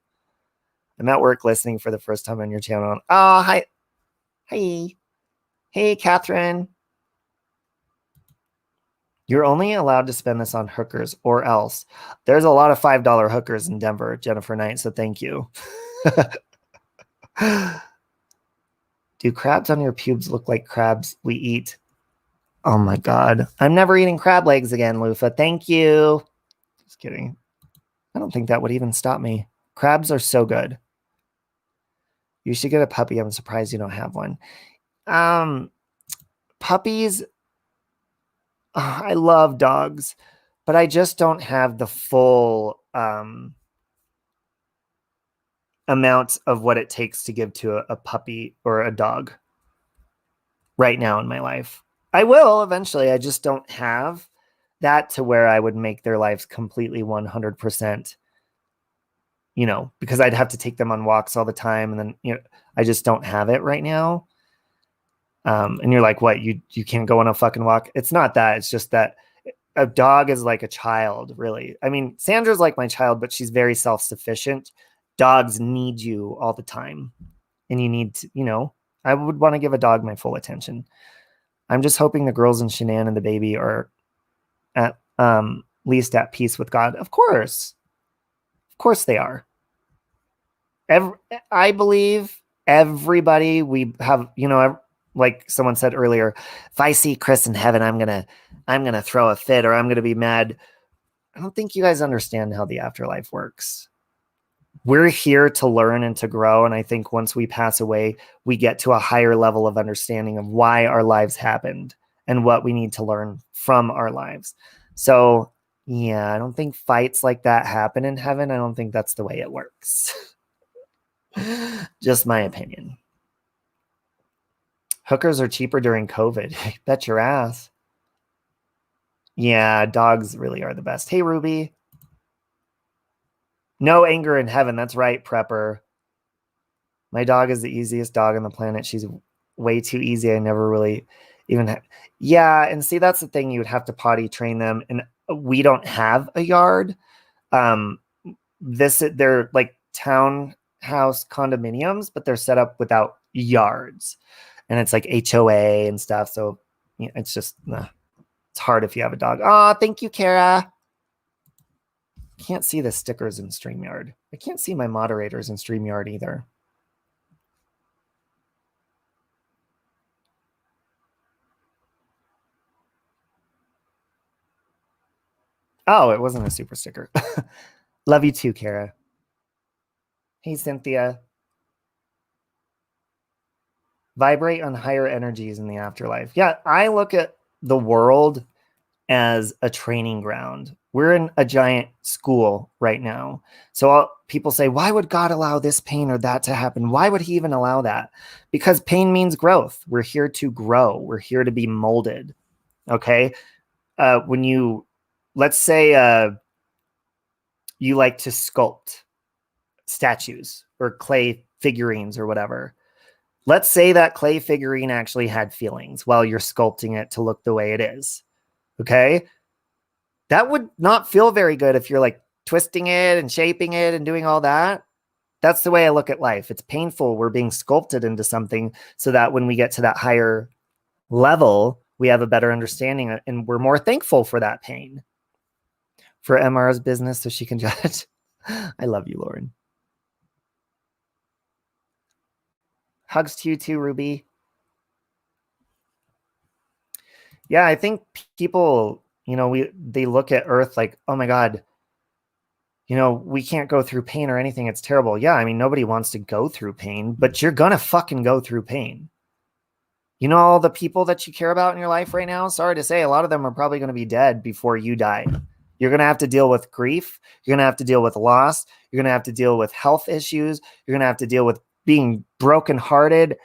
I'm at work listening for the first time on your channel. Oh, hi. Hey. Hey, Catherine. You're only allowed to spend this on hookers or else. There's a lot of $5 hookers in Denver, Jennifer Knight, so thank you. Do crabs on your pubes look like crabs we eat? Oh my God. I'm never eating crab legs again, Lufa. Thank you. Just kidding. I don't think that would even stop me. Crabs are so good. You should get a puppy. I'm surprised you don't have one. Puppies, I love dogs, but I just don't have the full amount of what it takes to give to a puppy or a dog right now in my life. I will eventually. I just don't have that to where I would make their lives completely 100%, you know, because I'd have to take them on walks all the time. And then, you know, I just don't have it right now. And you're like, what, you can't go on a fucking walk? It's not that. It's just that a dog is like a child, really. I mean, Sandra's like my child, but she's very self-sufficient. Dogs need you all the time. And you need to, you know, I would want to give a dog my full attention. I'm just hoping the girls and Shanann and the baby are at least at peace with God. Of course they are. I believe everybody we have, you know, like someone said earlier, if I see Chris in heaven, I'm gonna throw a fit or I'm gonna be mad. I don't think you guys understand how the afterlife works. We're here to learn and to grow. And I think once we pass away, we get to a higher level of understanding of why our lives happened and what we need to learn from our lives. So yeah, I don't think fights like that happen in heaven. I don't think that's the way it works. Just my opinion. Hookers are cheaper during COVID. Bet your ass. Yeah, dogs really are the best. Hey, Ruby. No anger in heaven. That's right, Prepper. My dog is the easiest dog on the planet. She's way too easy. I never really even yeah, and see, that's the thing. You would have to potty train them. And we don't have a yard. They're like townhouse condominiums, but they're set up without yards. And it's like HOA and stuff. So Yeah, it's just, it's hard if you have a dog. Oh, thank you, Kara. Can't see the stickers in StreamYard. I can't see my moderators in StreamYard either. Oh, it wasn't a super sticker. Love you too, Kara. Hey, Cynthia. Vibrate on higher energies in the afterlife. Yeah, I look at the world as a training ground. We're in a giant school right now. So people say, why would God allow this pain or that to happen? Why would he even allow that? Because pain means growth. We're here to grow. We're here to be molded. Okay. When you, let's say you like to sculpt statues or clay figurines or whatever. Let's say that clay figurine actually had feelings while you're sculpting it to look the way it is. Okay. That would not feel very good if you're like twisting it and shaping it and doing all that. That's the way I look at life. It's painful. We're being sculpted into something so that when we get to that higher level, we have a better understanding and we're more thankful for that pain. For MR's business so she can judge. I love you, Lauren. Hugs to you too, Ruby. Yeah, I think people, they look at Earth like, oh my God, we can't go through pain or anything. It's terrible. Yeah, I mean, nobody wants to go through pain, but you're going to fucking go through pain. All the people that you care about in your life right now, sorry to say, a lot of them are probably going to be dead before you die. You're going to have to deal with grief. You're going to have to deal with loss. You're going to have to deal with health issues. You're going to have to deal with being brokenhearted.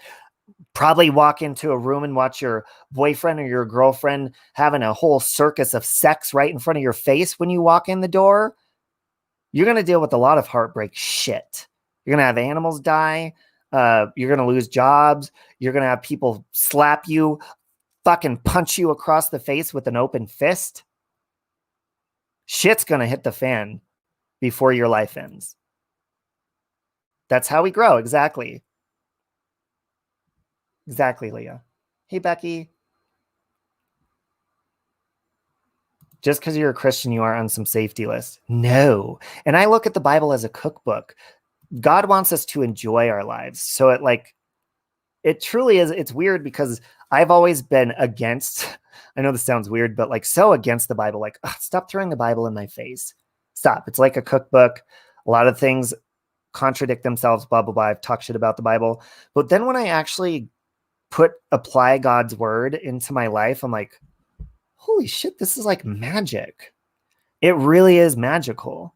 Probably walk into a room and watch your boyfriend or your girlfriend having a whole circus of sex right in front of your face when you walk in the door. You're going to deal with a lot of heartbreak shit. You're going to have animals die. You're going to lose jobs. You're going to have people slap you, fucking punch you across the face with an open fist. Shit's going to hit the fan before your life ends. That's how we grow. Exactly. Exactly, Leah. Hey, Becky. Just because you're a Christian, you are on some safety list. No. And I look at the Bible as a cookbook. God wants us to enjoy our lives. So it truly is. It's weird because I've always been against, I know this sounds weird, but like so against the Bible, like, stop throwing the Bible in my face. Stop. It's like a cookbook. A lot of things contradict themselves, blah, blah, blah. I've talked shit about the Bible. But then when I actually apply God's word into my life, I'm like, holy shit, this is like magic. It really is magical.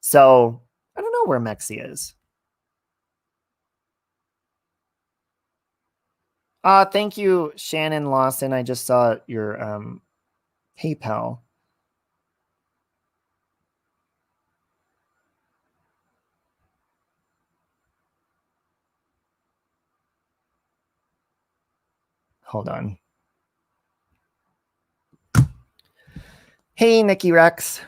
So I don't know where Mexi is. Thank you, Shannon Lawson. I just saw your PayPal. Hold on. Hey, Nikki Rex.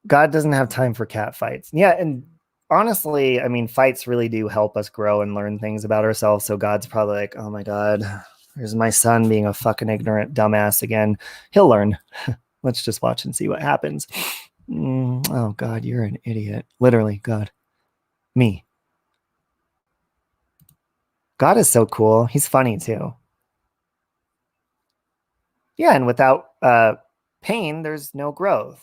God doesn't have time for cat fights. Yeah, and honestly, I mean, fights really do help us grow and learn things about ourselves. So God's probably like, oh my God, there's my son being a fucking ignorant dumbass again. He'll learn. Let's just watch and see what happens. Oh God, you're an idiot. Literally, God. Me. God is so cool. He's funny too. Yeah, and without pain, there's no growth.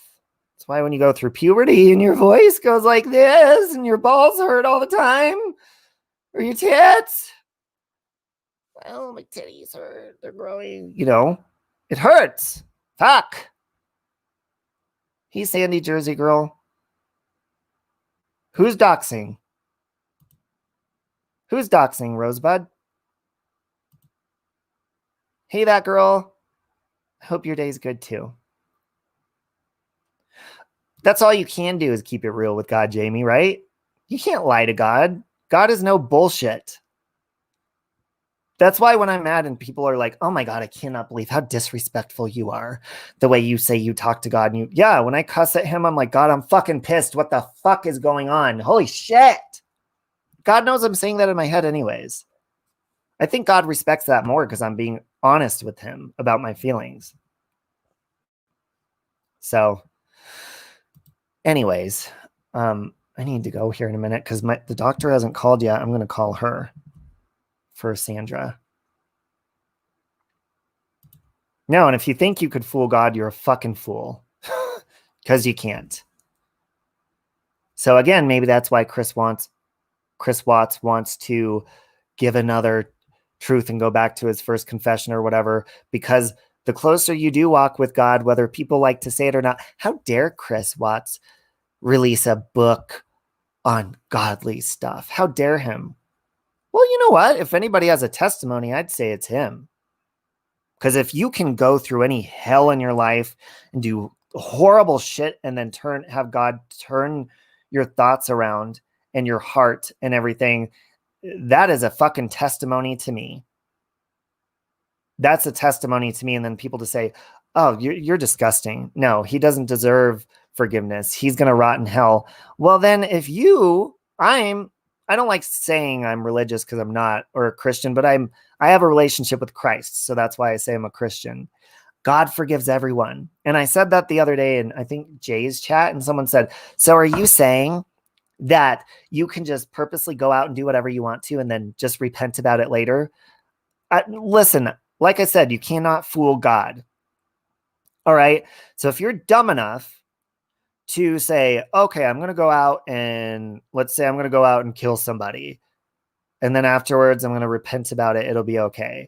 That's why when you go through puberty and your voice goes like this and your balls hurt all the time, or your tits. Oh, my titties hurt. They're growing. It hurts. Fuck. Hey, Sandy Jersey girl. Who's doxing? Who's doxing, Rosebud? Hey, that girl. Hope your day's good too. That's all you can do is keep it real with God, Jamie, right? You can't lie to God. God is no bullshit. That's why when I'm mad and people are like, oh my God, I cannot believe how disrespectful you are. The way you say you talk to God. And when I cuss at him, I'm like, God, I'm fucking pissed. What the fuck is going on? Holy shit. God knows I'm saying that in my head anyways. I think God respects that more because I'm being honest with him about my feelings. So anyways, I need to go here in a minute because the doctor hasn't called yet. I'm going to call her for Sandra. No, and if you think you could fool God, you're a fucking fool because you can't. So again, maybe that's why Chris Watts wants to give another truth and go back to his first confession or whatever, because the closer you do walk with God, whether people like to say it or not, how dare Chris Watts release a book on godly stuff? How dare him? Well, you know what? If anybody has a testimony, I'd say it's him. Because if you can go through any hell in your life and do horrible shit and then have God turn your thoughts around and your heart and everything, that is a fucking testimony to me. That's a testimony to me. And then people to say, oh, you're disgusting. No, he doesn't deserve forgiveness. He's going to rot in hell. Well, then if I don't like saying I'm religious because I'm not, or a Christian, but I have a relationship with Christ. So that's why I say I'm a Christian. God forgives everyone. And I said that the other day in, I think, Jay's chat, and someone said, so are you saying that you can just purposely go out and do whatever you want to and then just repent about it later? Listen, like I said, you cannot fool God. All right. So if you're dumb enough to say, okay, I'm going to go out and let's say I'm going to go out and kill somebody, and then afterwards I'm going to repent about it, it'll be okay.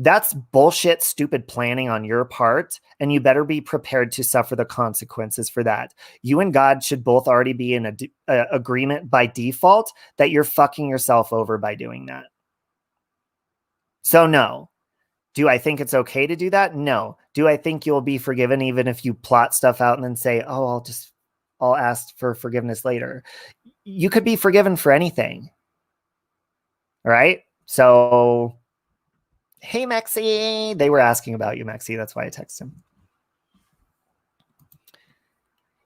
That's bullshit, stupid planning on your part, and you better be prepared to suffer the consequences for that. You and God should both already be in a agreement by default that you're fucking yourself over by doing that. So no. Do I think it's okay to do that? No. Do I think you'll be forgiven even if you plot stuff out and then say, oh, I'll ask for forgiveness later? You could be forgiven for anything. All right. So, hey, Mexi. They were asking about you, Mexi. That's why I texted him.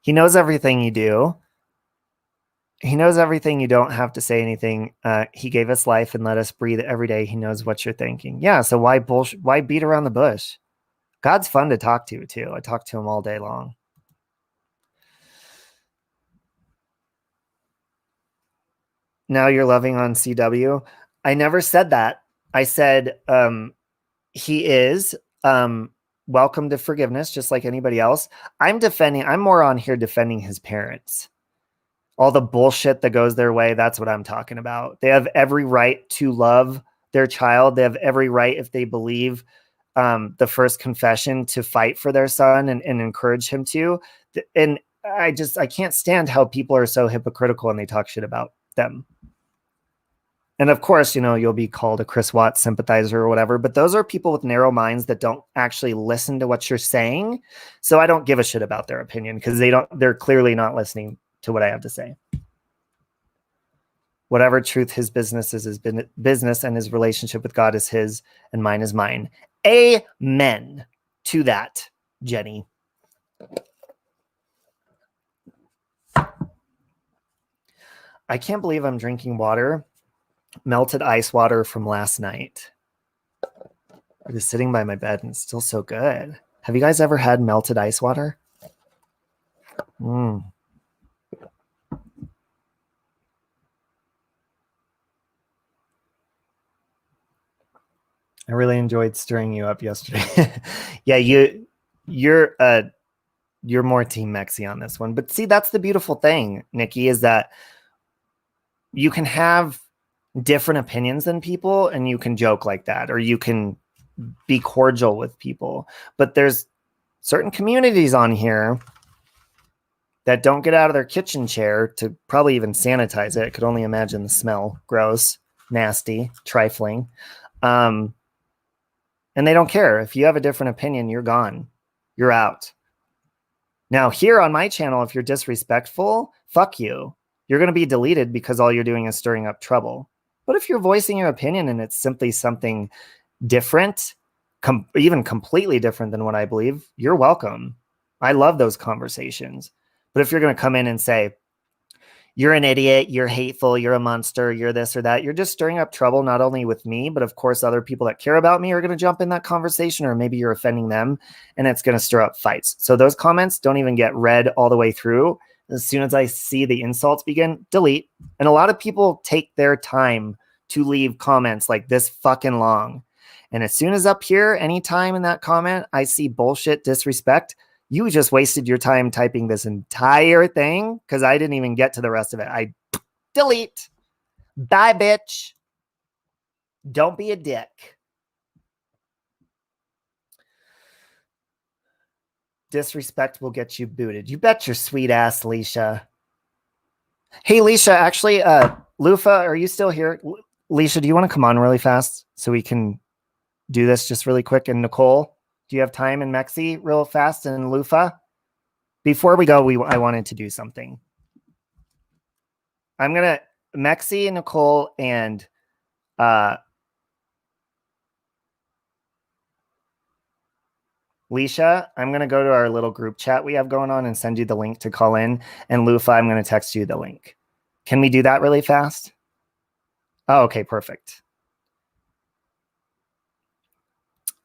He knows everything you do. He knows everything. You don't have to say anything. He gave us life and let us breathe every day. He knows what you're thinking. Yeah. So why bullshit? Why beat around the bush? God's fun to talk to too. I talk to him all day long. Now you're loving on CW. I never said that. I said he is welcome to forgiveness, just like anybody else. I'm more on here defending his parents. All the bullshit that goes their way, that's what I'm talking about. They have every right to love their child. They have every right, if they believe the first confession, to fight for their son and encourage him to. And I can't stand how people are so hypocritical and they talk shit about them. And of course, you'll be called a Chris Watts sympathizer or whatever, but those are people with narrow minds that don't actually listen to what you're saying. So I don't give a shit about their opinion because they're clearly not listening to what I have to say. Whatever truth his business is his business, and his relationship with God is his and mine is mine. Amen to that, Jenny. I can't believe I'm drinking water, melted ice water from last night. It is sitting by my bed and it's still so good. Have you guys ever had melted ice water? I really enjoyed stirring you up yesterday. Yeah, you're more Team Mexi on this one. But see, that's the beautiful thing, Nikki, is that you can have different opinions than people and you can joke like that, or you can be cordial with people. But there's certain communities on here that don't get out of their kitchen chair to probably even sanitize it. I could only imagine the smell. Gross, nasty, trifling. And they don't care. If you have a different opinion, you're gone. You're out. Now, here on my channel, if you're disrespectful, fuck you. You're going to be deleted because all you're doing is stirring up trouble. But if you're voicing your opinion and it's simply something different, even completely different than what I believe, you're welcome. I love those conversations. But if you're going to come in and say, you're an idiot, you're hateful, you're a monster, you're this or that. You're just stirring up trouble, not only with me, but of course, other people that care about me are going to jump in that conversation, or maybe you're offending them and it's going to stir up fights. So those comments don't even get read all the way through. As soon as I see the insults begin, delete. And a lot of people take their time to leave comments like this fucking long. And as soon as up here, anytime in that comment, I see bullshit, disrespect, you just wasted your time typing this entire thing because I didn't even get to the rest of it. I delete. Bye, bitch. Don't be a dick. Disrespect will get you booted. You bet your sweet ass, Leisha. Hey, Leisha, actually, Lufa, are you still here? Leisha, do you want to come on really fast so we can do this just really quick? And Nicole, do you have time? And Mexi, real fast, and Lufa? Before we go, I wanted to do something. I'm going to, Mexi and Nicole and Leisha, I'm going to go to our little group chat we have going on and send you the link to call in. And Lufa, I'm going to text you the link. Can we do that really fast? Oh, okay, perfect.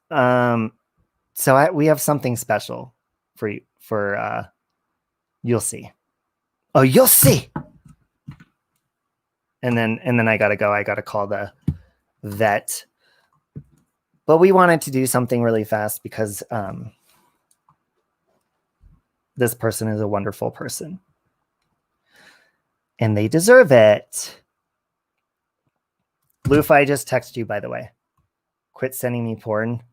So we have something special for you, you'll see. Oh, you'll see. And then I gotta go. I gotta call the vet. But we wanted to do something really fast because this person is a wonderful person. And they deserve it. Lufa, I just texted you, by the way. Quit sending me porn.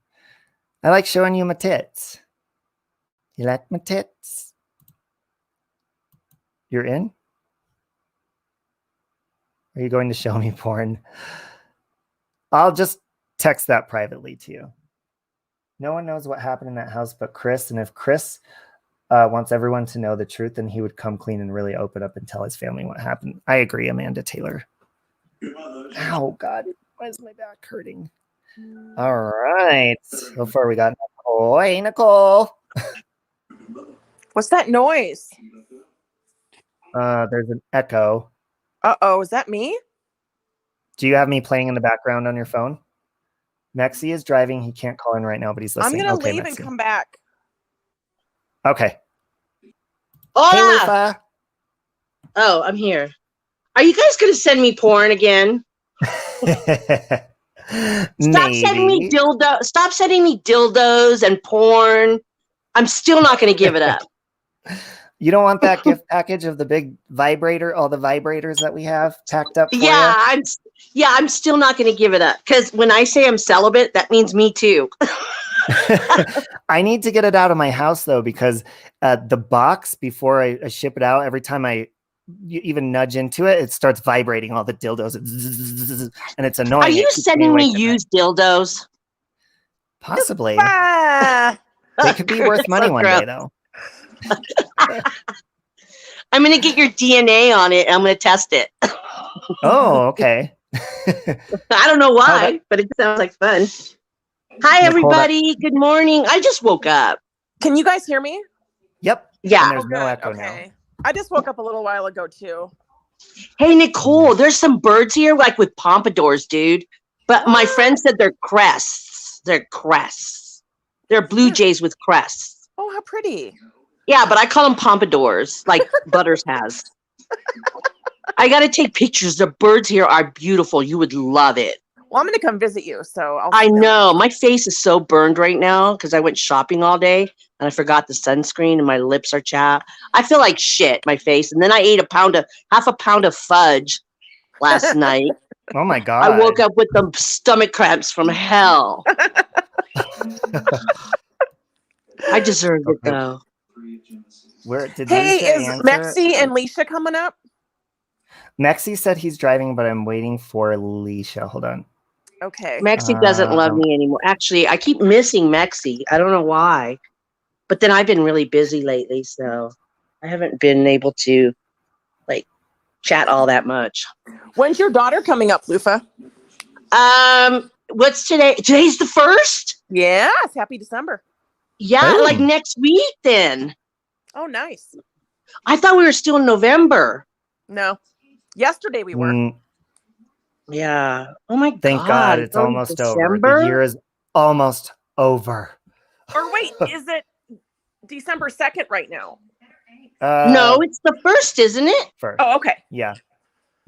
I like showing you my tits. You like my tits? You're in? Are you going to show me porn? I'll just text that privately to you. No one knows what happened in that house but Chris. And if Chris wants everyone to know the truth, then he would come clean and really open up and tell his family what happened. I agree, Amanda Taylor. Ow, God. Why is my back hurting? All right. So far, we got Nicole. Hey, Nicole. What's that noise? There's an echo. Uh-oh, is that me? Do you have me playing in the background on your phone? Mexi is driving. He can't call in right now, but he's listening. I'm going to leave Mexi and come back. Okay. Hola. Hey, Lufa. Oh, I'm here. Are you guys going to send me porn again? Stop sending me dildos and porn. I'm still not going to give it up. You don't want that gift package of the big vibrator, all the vibrators that we have packed up for you? I'm still not going to give it up because when I say I'm celibate, that means me too. I need to get it out of my house though, because the box before I ship it out, every time you even nudge into it, it starts vibrating all the dildos, and it's annoying. Are you sending me used dildos? Possibly. They could be worth money one day though. I'm going to get your DNA on it. And I'm going to test it. Oh, okay. I don't know why, but it sounds like fun. Hi, everybody. Good morning. I just woke up. Can you guys hear me? Yep. Yeah. And there's no echo now. I just woke up a little while ago, too. Hey, Nicole, there's some birds here, like with pompadours, dude. But my friend said they're crests. They're crests. They're blue jays with crests. Oh, how pretty. Yeah, but I call them pompadours, like Butters has. I got to take pictures. The birds here are beautiful. You would love it. Well, I'm going to come visit you, so I know. My face is so burned right now because I went shopping all day and I forgot the sunscreen and my lips are chapped. I feel like shit, my face. And then I ate half a pound of fudge last night. Oh, my God. I woke up with the stomach cramps from hell. I deserve it, though. Hey, is Mexi and Leisha coming up? Mexi said he's driving, but I'm waiting for Leisha. Hold on. Okay. Mexi doesn't love me anymore. Actually, I keep missing Mexi. I don't know why. But then I've been really busy lately, so I haven't been able to chat all that much. When's your daughter coming up, Lufa? What's today? Today's the 1st? Yes, happy December. Yeah, like next week then. Oh, nice. I thought we were still in November. No. Yesterday we were. Yeah. Oh my Thank God it's almost over. The year is almost over. Or wait, is it December 2nd right now? No, it's the 1st, isn't it? First. Oh, okay. Yeah.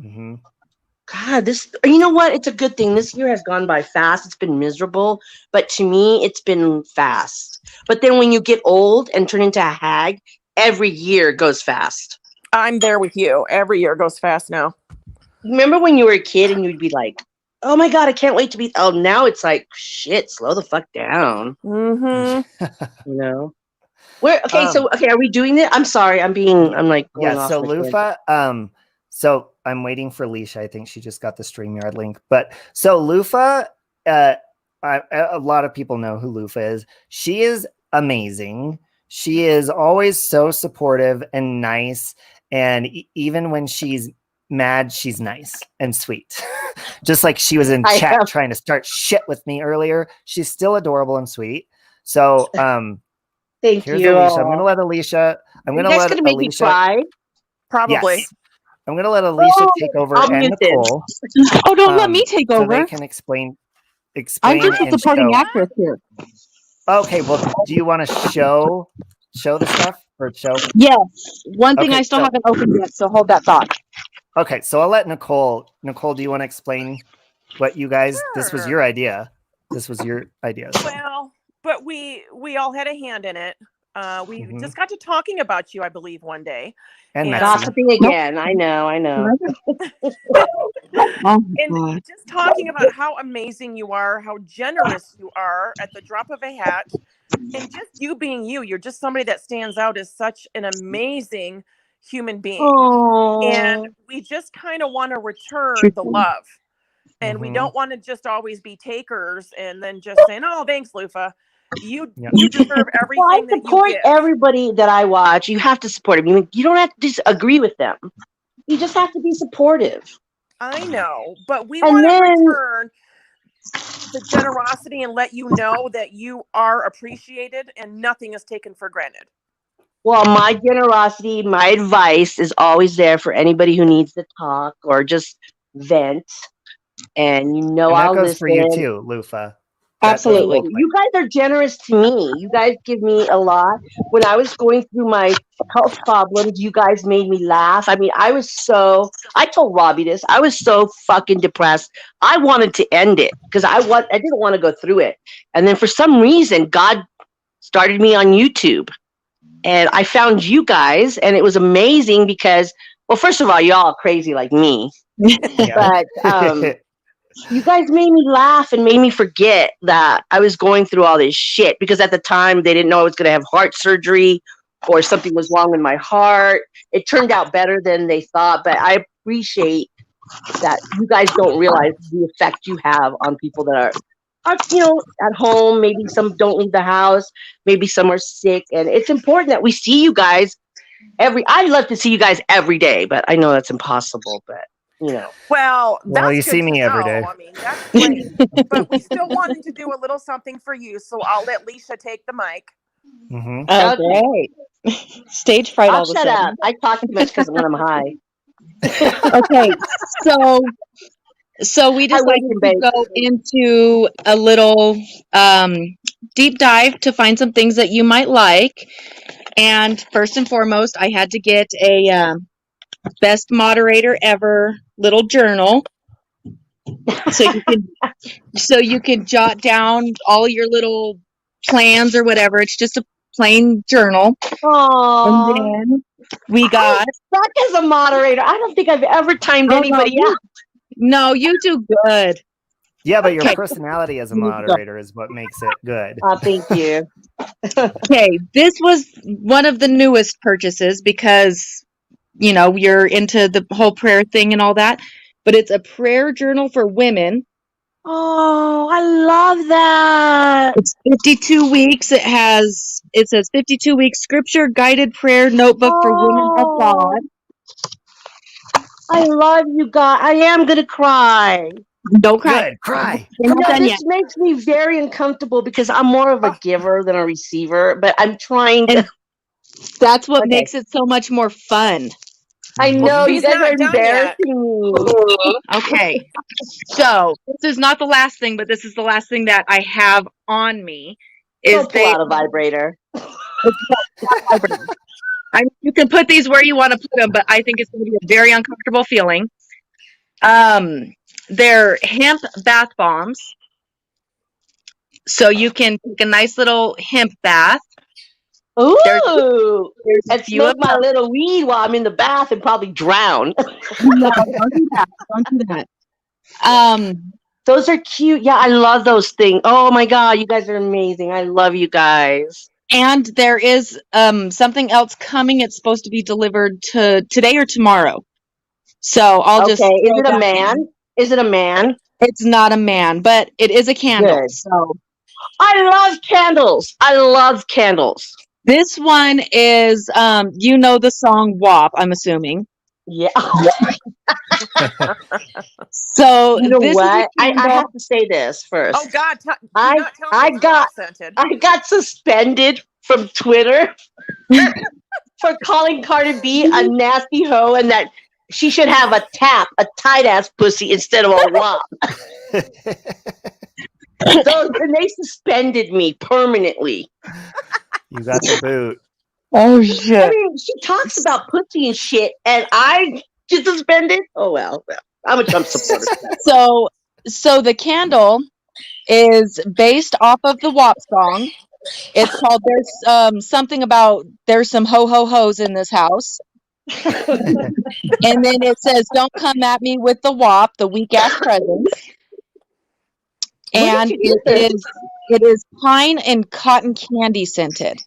Mm-hmm. God, you know what? It's a good thing. This year has gone by fast. It's been miserable, but to me, it's been fast. But then when you get old and turn into a hag, every year goes fast. I'm there with you. Every year goes fast now. Remember when you were a kid and you'd be like, oh my God, I can't wait to be. Oh, now it's like, shit, slow the fuck down. Mm-hmm. You know? Okay, are we doing it? I'm sorry. I'm like, going off. So Lufa, so I'm waiting for Leisha. I think she just got the StreamYard link. But so Lufa, a lot of people know who Lufa is. She is amazing. She is always so supportive and nice. And even when she's mad, she's nice and sweet. Just like she was in chat trying to start shit with me earlier. She's still adorable and sweet. So thank you. Alicia. I'm gonna let Alicia. Make me cry. Probably. Yes. I'm gonna let Alicia take over and Nicole. Oh, don't let me take over. So they can explain. I'm just a supporting actress here. Okay. Well, do you want to show the stuff or show? Yes. One thing I still haven't opened yet, so hold that thought. Okay. So I'll let Nicole. Nicole, do you want to explain what you guys? Sure. This was your idea. Well, but we all had a hand in it. We just got to talking about you, I believe, one day. And gossiping again. I know. And just talking about how amazing you are, how generous you are at the drop of a hat. And just you being you're just somebody that stands out as such an amazing human being. Aww. And we just kind of want to return the love. And we don't want to just always be takers and then just saying, oh, thanks, Lufa. You deserve everything. Well, I support everybody that I watch. You have to support them. You don't have to disagree with them. You just have to be supportive. I know, but we want to return the generosity and let you know that you are appreciated and nothing is taken for granted. Well, my generosity, my advice is always there for anybody who needs to talk or just vent. And I'll listen. For you too, Lufa. Absolutely. You guys are generous to me. You guys give me a lot. When I was going through my health problems, you guys made me laugh. I mean, I told Robbie this. I was so fucking depressed. I wanted to end it because I didn't want to go through it. And then for some reason, God started me on YouTube. And I found you guys, and it was amazing because, well, first of all, y'all are crazy like me. But you guys made me laugh and made me forget that I was going through all this shit because at the time they didn't know I was going to have heart surgery or something was wrong with my heart. It turned out better than they thought, but I appreciate that you guys don't realize the effect you have on people that are at home. Maybe some don't leave the house. Maybe some are sick. And it's important that we see you guys I'd love to see you guys every day, but I know that's impossible, but Well, you see me every day. I mean, that's great. But we still wanted to do a little something for you, so I'll let Leisha take the mic. Mm-hmm. Okay. Stage fright. I'll shut up. I talk too much because when I'm high. Okay, so we decided to go into a little deep dive to find some things that you might like. And first and foremost, I had to get a best moderator ever little journal, so you can jot down all your little plans or whatever. It's just a plain journal. Aww. And then we got stuck as a moderator. I don't think I've ever timed anybody out. No, you do good. Yeah, but your personality as a moderator is what makes it good. Thank you. Okay, this was one of the newest purchases because you're into the whole prayer thing and all that, but it's a prayer journal for women. Oh, I love that. It's 52 weeks. It says 52 weeks scripture guided prayer notebook for women of God. I love you guys. I am going to cry. Don't cry. Good, cry. This makes me very uncomfortable because I'm more of a giver than a receiver, but I'm trying to. That's what makes it so much more fun. I know you She's guys not are done yet. embarrassing me. Okay. So this is not the last thing, but this is the last thing that I have on me. Don't pull out a vibrator. I mean, you can put these where you want to put them, but I think it's going to be a very uncomfortable feeling. They're hemp bath bombs. So you can take a nice little hemp bath. Ooh, there's and smoke my little weed while I'm in the bath and probably drown. No, don't do that. Don't do that. Those are cute. Yeah, I love those things. Oh my God, you guys are amazing. I love you guys. And there is something else coming. It's supposed to be delivered today or tomorrow. So I'll just. Okay, is it a man? Is it a man? It's not a man, but it is a candle. Good. So I love candles. I love candles. this one is, you know, the song WAP, I'm assuming. Yeah. So you know this what? I have to say this first. Oh God! I got suspended from Twitter for calling Cardi B a nasty hoe and that she should have a tight ass pussy instead of a WAP. And they suspended me permanently. You got the boot. Oh shit! I mean, she talks about pussy and shit, and I get suspended. Oh well, I'm a Trump supporter. So the candle is based off of the WAP song. It's called "There's something about there's some ho ho hos in this house," and then it says, "Don't come at me with the WAP, the weak ass presents." And it is pine and cotton candy scented.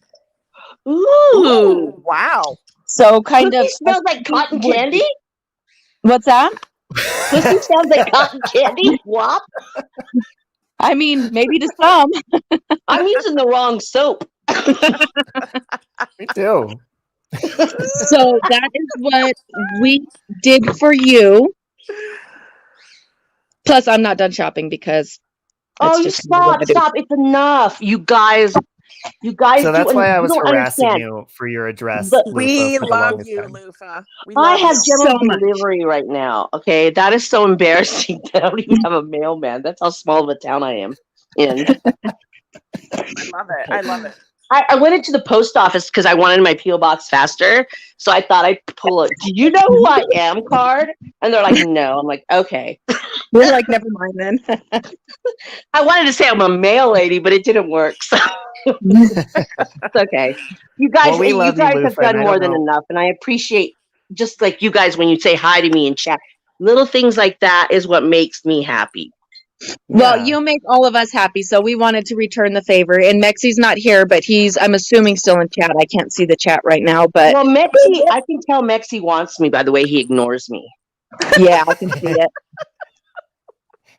Ooh, wow! So kind of smells like cotton candy. What's that? Pussy sounds like cotton candy. WAP. I mean, maybe to some. I'm using the wrong soap. Me too. So that is what we did for you. Plus, I'm not done shopping because. You stop! It's enough, you guys. You guys. So that's why I was harassing you for your address. But we love you, Lufa. I have general delivery right now. Okay, that is so embarrassing that I don't even have a mailman. That's how small of a town I am in. I love it. I love it. I went into the post office because I wanted my P.O. box faster. So I thought I'd pull a, do you know who I am card? And they're like, no. I'm like, okay. We're like, never mind then. I wanted to say I'm a mail lady, but it didn't work. So it's okay. You guys, have done more than enough. And I appreciate just like you guys when you say hi to me in chat. Little things like that is what makes me happy. Well, you make all of us happy, so we wanted to return the favor. And Mexi's not here, but I'm assuming, still in chat. I can't see the chat right now, but well, Mexi, I can tell Mexi wants me by the way he ignores me. Yeah, I can see it.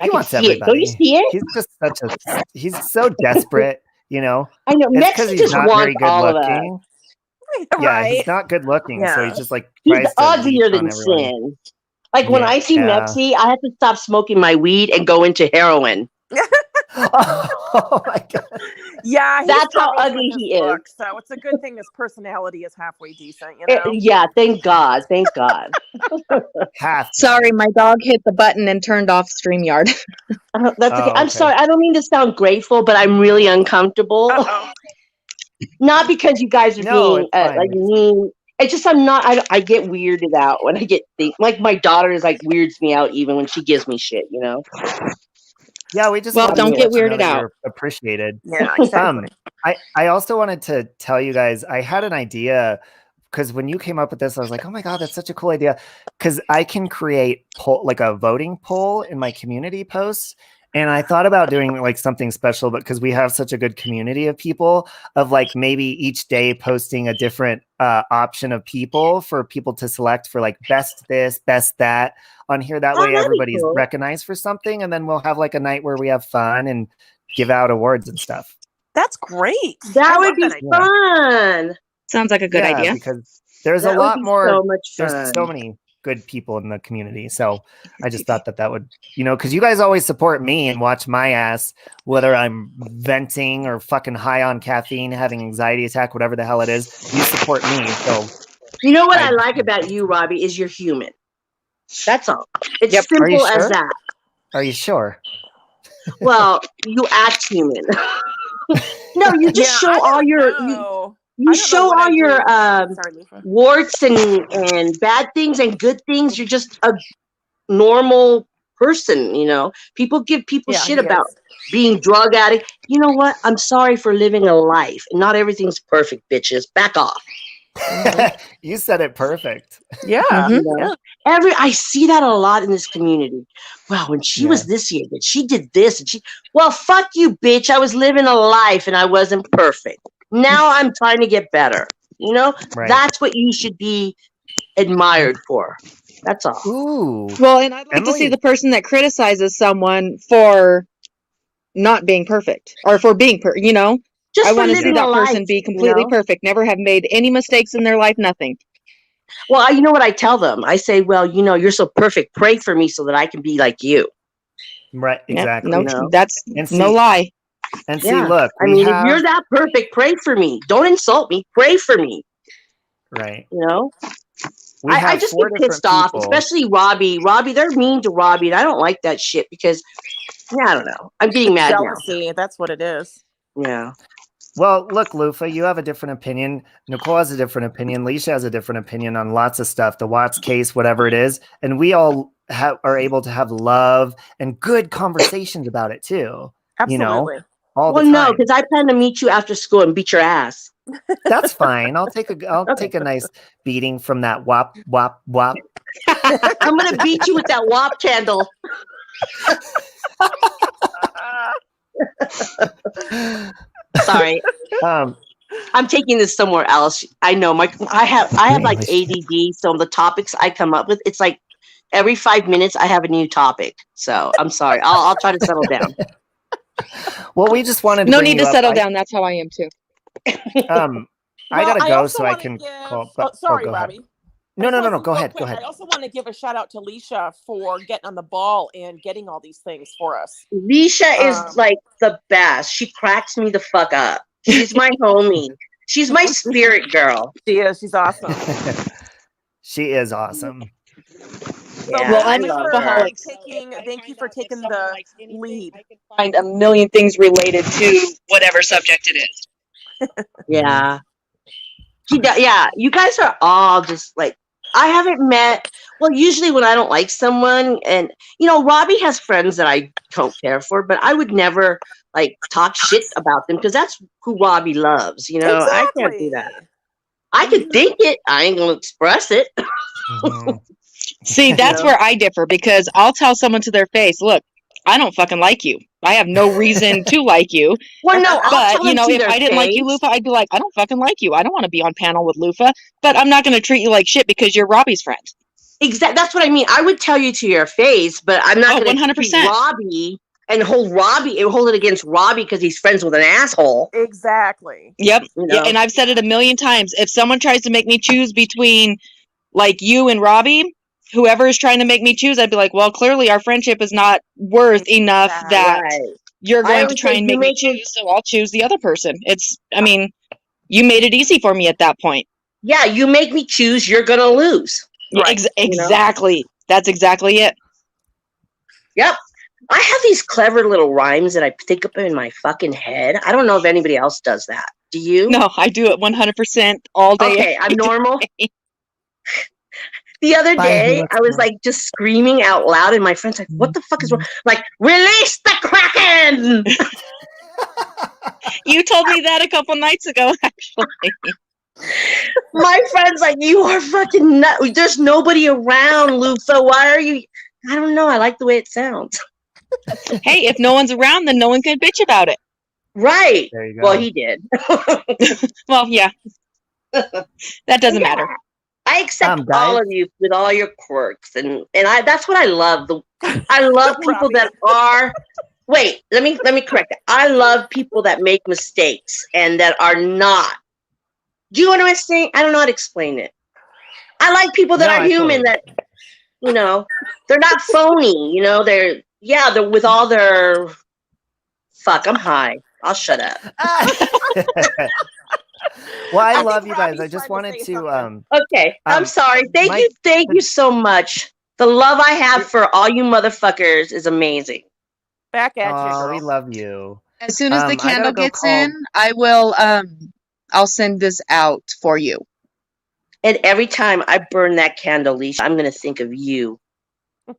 I can see it. Don't you see it? He's just he's so desperate, you know. I know. Mexi just wants all of us. Yeah, he's not good looking, so he's just like he's uglier than sin. Like when I see Mexi, I have to stop smoking my weed and go into heroin. Oh my God. Yeah, that's how ugly he is. So it's a good thing his personality is halfway decent, you know? Yeah, thank God. Thank God. Sorry, my dog hit the button and turned off StreamYard. That's okay. I'm sorry. I don't mean to sound grateful, but I'm really uncomfortable. Not because you guys are being like mean. It's just I get weirded out when I get things. Like my daughter is like weirds me out even when she gives me shit, you know? Yeah, we just don't get weirded out. Appreciated. Yeah, exactly. I also wanted to tell you guys, I had an idea because when you came up with this, I was like, oh my God, that's such a cool idea. Because I can create like a voting poll in my community posts. And I thought about doing like something special, but because we have such a good community of people, of like maybe each day posting a different option of people for people to select for like best this, best that on here. That way everybody's recognized for something. And then we'll have like a night where we have fun and give out awards and stuff. That's great. That would be fun. Sounds like a good idea. Because there's a lot more. So much fun. There's so many good people in the community. So I just thought that would, you know, because you guys always support me and watch my ass, whether I'm venting or fucking high on caffeine, having anxiety attack, whatever the hell it is, you support me. So You know what I like about you, Robbie, is you're human. That's all. It's Are you simple as sure? that. Are you sure? Well, you act human. No, you just show all your you show all your warts and bad things and good things. You're just a normal person, you know. People give people shit about being drug addict. You know what? I'm sorry for living a life. Not everything's perfect, bitches. Back off. You said it perfect. Yeah. You know? I see that a lot in this community. Well, when she was this year, but she did this and well, fuck you, bitch. I was living a life and I wasn't perfect. Now I'm trying to get better. You know, that's what you should be admired for. That's all. Ooh. Well, and I'd like to see the person that criticizes someone for not being perfect or for being you know. Just I want to see that person be completely perfect, never have made any mistakes in their life, nothing. Well, you know what I tell them? I say, well, you know, you're so perfect. Pray for me so that I can be like you. Right, exactly. No, that's no lie. And see, look, I mean, if you're that perfect, pray for me. Don't insult me. Pray for me. Right. You know? I just get pissed off, especially Robbie. Robbie, they're mean to Robbie, and I don't like that shit because, I don't know. I'm getting mad now. That's what it is. Yeah. Well, look, Lufa, you have a different opinion. Nicole has a different opinion. Leisha has a different opinion on lots of stuff, the Watts case, whatever it is. And we all are able to have love and good conversations about it too. Absolutely. You know, all the well, time. No, because I plan to meet you after school and beat your ass. That's fine. I'll take a nice beating from that wop, wop, wop. I'm going to beat you with that wop candle. Sorry. I'm taking this somewhere else. I know I have like ADD, so the topics I come up with, it's like every 5 minutes I have a new topic. So I'm sorry. I'll try to settle down. Well, we just wanted to no need to settle down. That's how I am too. I gotta go so I can call. Sorry, go Robbie. Ahead. No. Go ahead. Go ahead. I also want to give a shout out to Leisha for getting on the ball and getting all these things for us. Leisha is like the best. She cracks me the fuck up. She's my homie. She's my spirit girl. She is. She's awesome. She is awesome. Yeah, well, thank you for taking the lead. I can find a million things related to whatever subject it is. Yeah. You guys are all just like, I haven't met, well, usually when I don't like someone, and, you know, Robbie has friends that I don't care for, but I would never, like, talk shit about them because that's who Robbie loves, you know? Exactly. I can't do that. I could think it, I ain't going to express it. Mm-hmm. See, that's where I differ because I'll tell someone to their face, look, I don't fucking like you. I have no reason to like you. Well, no, but you know, if I didn't like you, Lufa, I'd be like, I don't fucking like you. I don't want to be on panel with Lufa, but I'm not going to treat you like shit because you're Robbie's friend. Exactly. That's what I mean. I would tell you to your face, but I'm not going to treat Robbie and hold it against Robbie because he's friends with an asshole. Exactly. Yep. You know? Yeah, and I've said it a million times. If someone tries to make me choose between like you and Robbie, whoever is trying to make me choose, I'd be like, well, clearly our friendship is not worth enough that you're going to try and make me choose, so I'll choose the other person. I mean, you made it easy for me at that point. Yeah, you make me choose, you're going to lose. Right. Exactly. You know? That's exactly it. Yep. I have these clever little rhymes that I think up in my fucking head. I don't know if anybody else does that. Do you? No, I do it 100% all day. Okay, I'm normal. The other day, I was like just screaming out loud, and my friend's like, "What the fuck is wrong?" Like, release the Kraken! You told me that a couple nights ago, actually. My friend's like, "You are fucking nuts. There's nobody around, Lufa. Why are you?" I don't know. I like the way it sounds. Hey, if no one's around, then no one can bitch about it. Right. There you go. Well, he did. Well, yeah. That doesn't matter. I accept all of you with all your quirks, and that's what I love. I love people that are. Wait, let me correct it. I love people that make mistakes and that are not. Do you know what I'm saying? I don't know how to explain it. I like people that are human. That, you know, they're not phony. You know, they're with all their. Fuck, I'm high. I'll shut up. Well, I think love you guys. Robbie's I just trying to wanted say to something. Okay, I'm sorry. Thank Mike, you so much. The love I have for all you motherfuckers is amazing. Back at you, oh, girl. we love you. As soon as the I gotta candle go gets call. in, I will I'll send this out for you. And every time I burn that candle, Leisha, I'm gonna think of you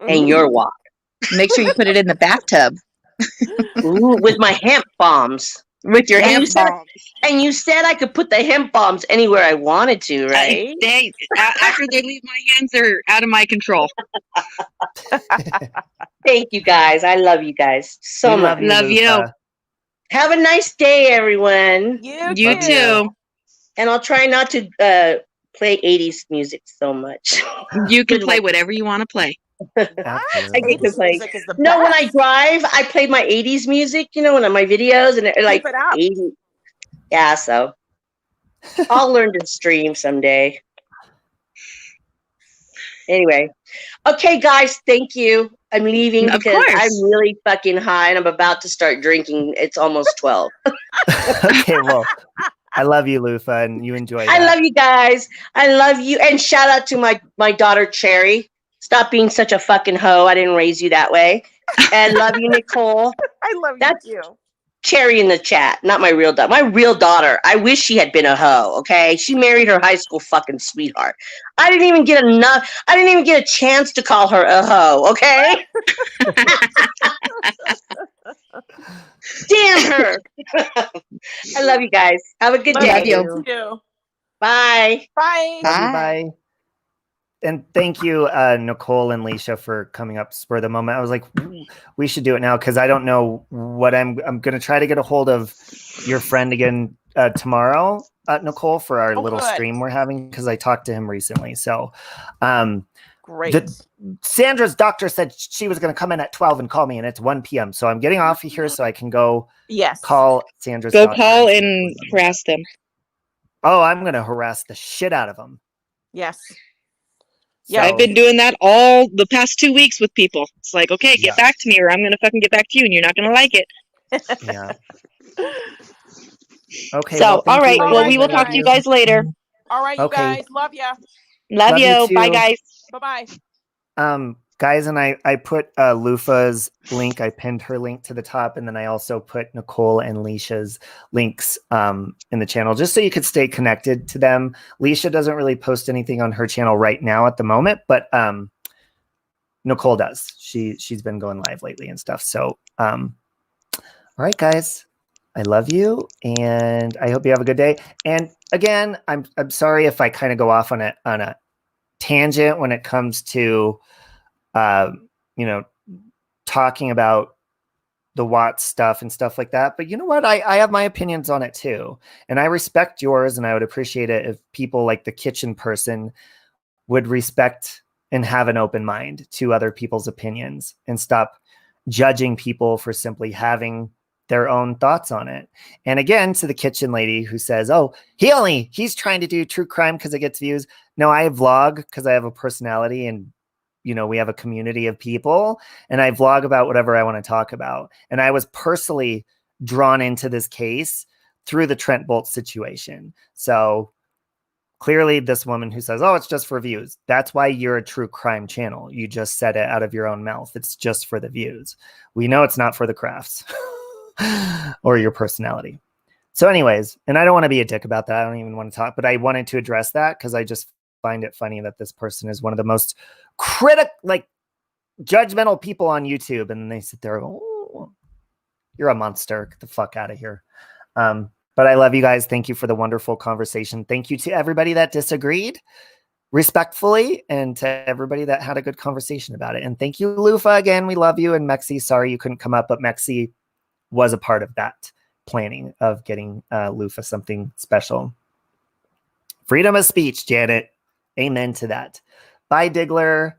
and your walk. Make sure you put it in the bathtub Ooh, with my hemp bombs. with your And hemp you said bomb. and you said I could put the hemp bombs anywhere I wanted to, right? After they leave my hands, they're out of my control. Thank you guys. I love you guys so We much. love you, Love you. Lufa. Have a nice day, everyone. You You Love too. And I'll try not to play 80s music so much. You can play whatever you want to play. Absolutely. I get to 80s play. music is the No, when I best. drive, I play my 80s music, you know, in my videos, and they're like Keep it up. 80. Yeah, so I'll learn to stream someday. Anyway, okay, guys, thank you. I'm leaving Of because course. I'm really fucking high and I'm about to start drinking. It's almost 12. Okay, well, I love you, Lufa, and you enjoy that. I love you guys. I love you. And shout out to my daughter, Cherry. Stop being such a fucking hoe. I didn't raise you that way. And love you, Nicole. I love That's- you too. Cherry in the chat, not my real daughter. My real daughter, I wish she had been a hoe, okay? She married her high school fucking sweetheart. I didn't even get a chance to call her a hoe, okay? Damn her. I love you guys. Have a good Love day. you. too. Bye. Bye. Love you, Bye. bye. And thank you, Nicole and Leisha, for coming up spur of the moment. I was like, "Ooh, we should do it now," because I don't know what I'm going to try to get a hold of your friend again tomorrow, Nicole, for our Oh, little good. stream we're having, because I talked to him recently. So Great. Sandra's doctor said she was going to come in at 12 and call me, and it's 1 p.m. So I'm getting off of here so I can go Yes. call Sandra's Go doctor. call see and what's going on. harass them. Oh, I'm going to harass the shit out of them. Yes. So, I've been doing that all the past 2 weeks with people. It's like, okay, get Yeah. back to me, or I'm gonna fucking get back to you, and you're not gonna like it. yeah. Okay. So, well, thank all right. you, All Well, right, we will you talk to you guys. guys later. All right, you Okay. guys. Love ya. Love Love you you. Bye, too. guys. Bye-bye. Guys, and I put Lufa's link. I pinned her link to the top, and then I also put Nicole and Leisha's links in the channel, just so you could stay connected to them. Leisha doesn't really post anything on her channel right now at the moment, but Nicole does. She's been going live lately and stuff. So, all right, guys, I love you, and I hope you have a good day. And again, I'm sorry if I kind of go off on a tangent when it comes to talking about the Watts stuff and stuff like that. But you know what? I have my opinions on it too. And I respect yours, and I would appreciate it if people like the kitchen person would respect and have an open mind to other people's opinions and stop judging people for simply having their own thoughts on it. And again, to the kitchen lady who says, oh, he's trying to do true crime because it gets views. No, I vlog because I have a personality, and we have a community of people, and I vlog about whatever I want to talk about. And I was personally drawn into this case through the Trent Bolt situation. So clearly this woman who says, oh, it's just for views. That's why you're a true crime channel. You just said it out of your own mouth. It's just for the views. We know it's not for the crafts or your personality. So anyways, and I don't want to be a dick about that. I don't even want to talk, but I wanted to address that because I just find it funny that this person is one of the most judgmental people on YouTube, and they sit there, oh, you're a monster, get the fuck out of here. But I love you guys. Thank you for the wonderful conversation. Thank you to everybody that disagreed respectfully, and to everybody that had a good conversation about it. And thank you, Lufa, again. We love you. And Mexi, sorry you couldn't come up, but Mexi was a part of that planning of getting Lufa something special. Freedom of speech, Janet. Amen to that. Bye, Diggler.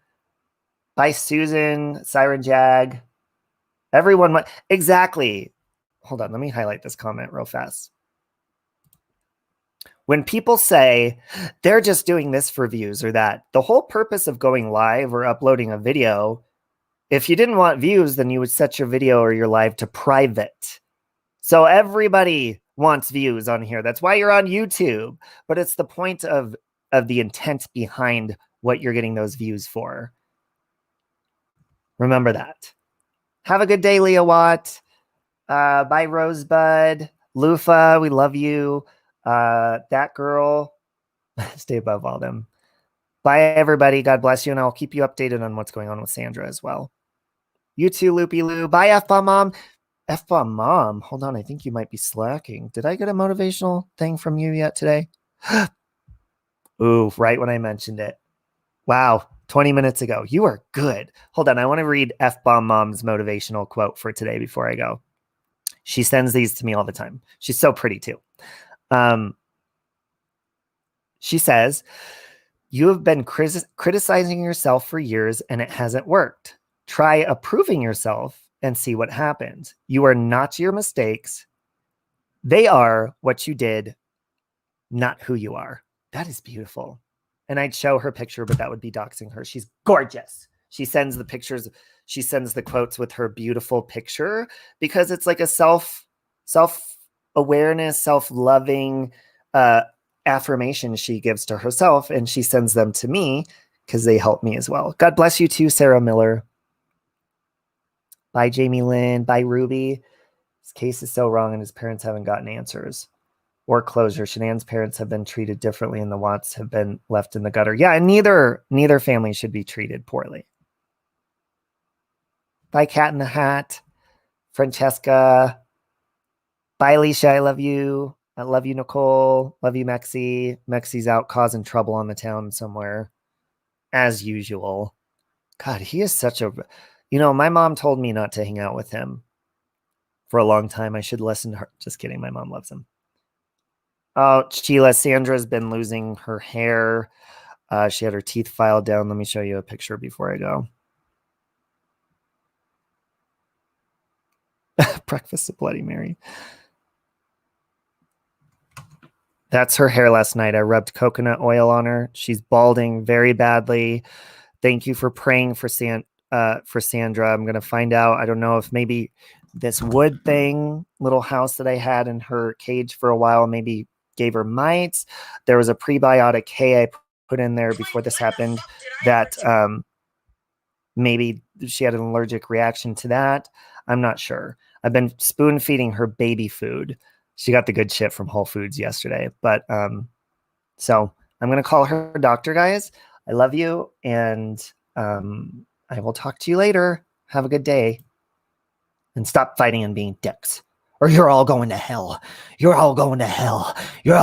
Bye, Susan, Siren Jag. Everyone. Exactly. Hold on. Let me highlight this comment real fast. When people say they're just doing this for views or that, the whole purpose of going live or uploading a video, if you didn't want views, then you would set your video or your live to private. So everybody wants views on here. That's why you're on YouTube. But it's the point of the intent behind what you're getting those views for. Remember that. Have a good day, Leah Watt. Bye, Rosebud. Lufa, we love you. That girl. Stay above all them. Bye, everybody. God bless you. And I'll keep you updated on what's going on with Sandra as well. You too, Loopy Lou. Bye, F-Bomb Mom. F-Bomb Mom. Hold on. I think you might be slacking. Did I get a motivational thing from you yet today? Ooh, right when I mentioned it. Wow. 20 minutes ago. You are good. Hold on. I want to read F-Bomb Mom's motivational quote for today before I go. She sends these to me all the time. She's so pretty too. She says, you have been criticizing yourself for years and it hasn't worked. Try approving yourself and see what happens. You are not your mistakes. They are what you did, not who you are. That is beautiful. And I'd show her picture, but that would be doxing her. She's gorgeous. She sends the pictures. She sends the quotes with her beautiful picture because it's like a self-awareness, self-loving affirmation she gives to herself. And she sends them to me because they help me as well. God bless you too, Sarah Miller. Bye, Jamie Lynn. Bye, Ruby. His case is so wrong and his parents haven't gotten answers or closure. Shanann's parents have been treated differently and the Watts have been left in the gutter. Yeah, and neither family should be treated poorly. Bye, Cat in the Hat. Francesca. Bye, Alicia. I love you. I love you, Nicole. Love you, Mexi. Mexi's out causing trouble on the town somewhere. As usual. God, he is such a... You know, my mom told me not to hang out with him for a long time. I should listen to her. Just kidding. My mom loves him. Oh, Sheila, Sandra's been losing her hair. She had her teeth filed down. Let me show you a picture before I go. Breakfast of Bloody Mary. That's her hair last night. I rubbed coconut oil on her. She's balding very badly. Thank you for praying for Sandra. I'm going to find out. I don't know if maybe this wood thing, little house that I had in her cage for a while, maybe gave her mites. There was a prebiotic hay I put in there before this happened that maybe she had an allergic reaction to that. I'm not sure. I've been spoon feeding her baby food. She got the good shit from Whole Foods yesterday. But so I'm going to call her doctor, guys. I love you. And I will talk to you later. Have a good day. And stop fighting and being dicks. Or you're all going to hell. You're all going to hell. You're all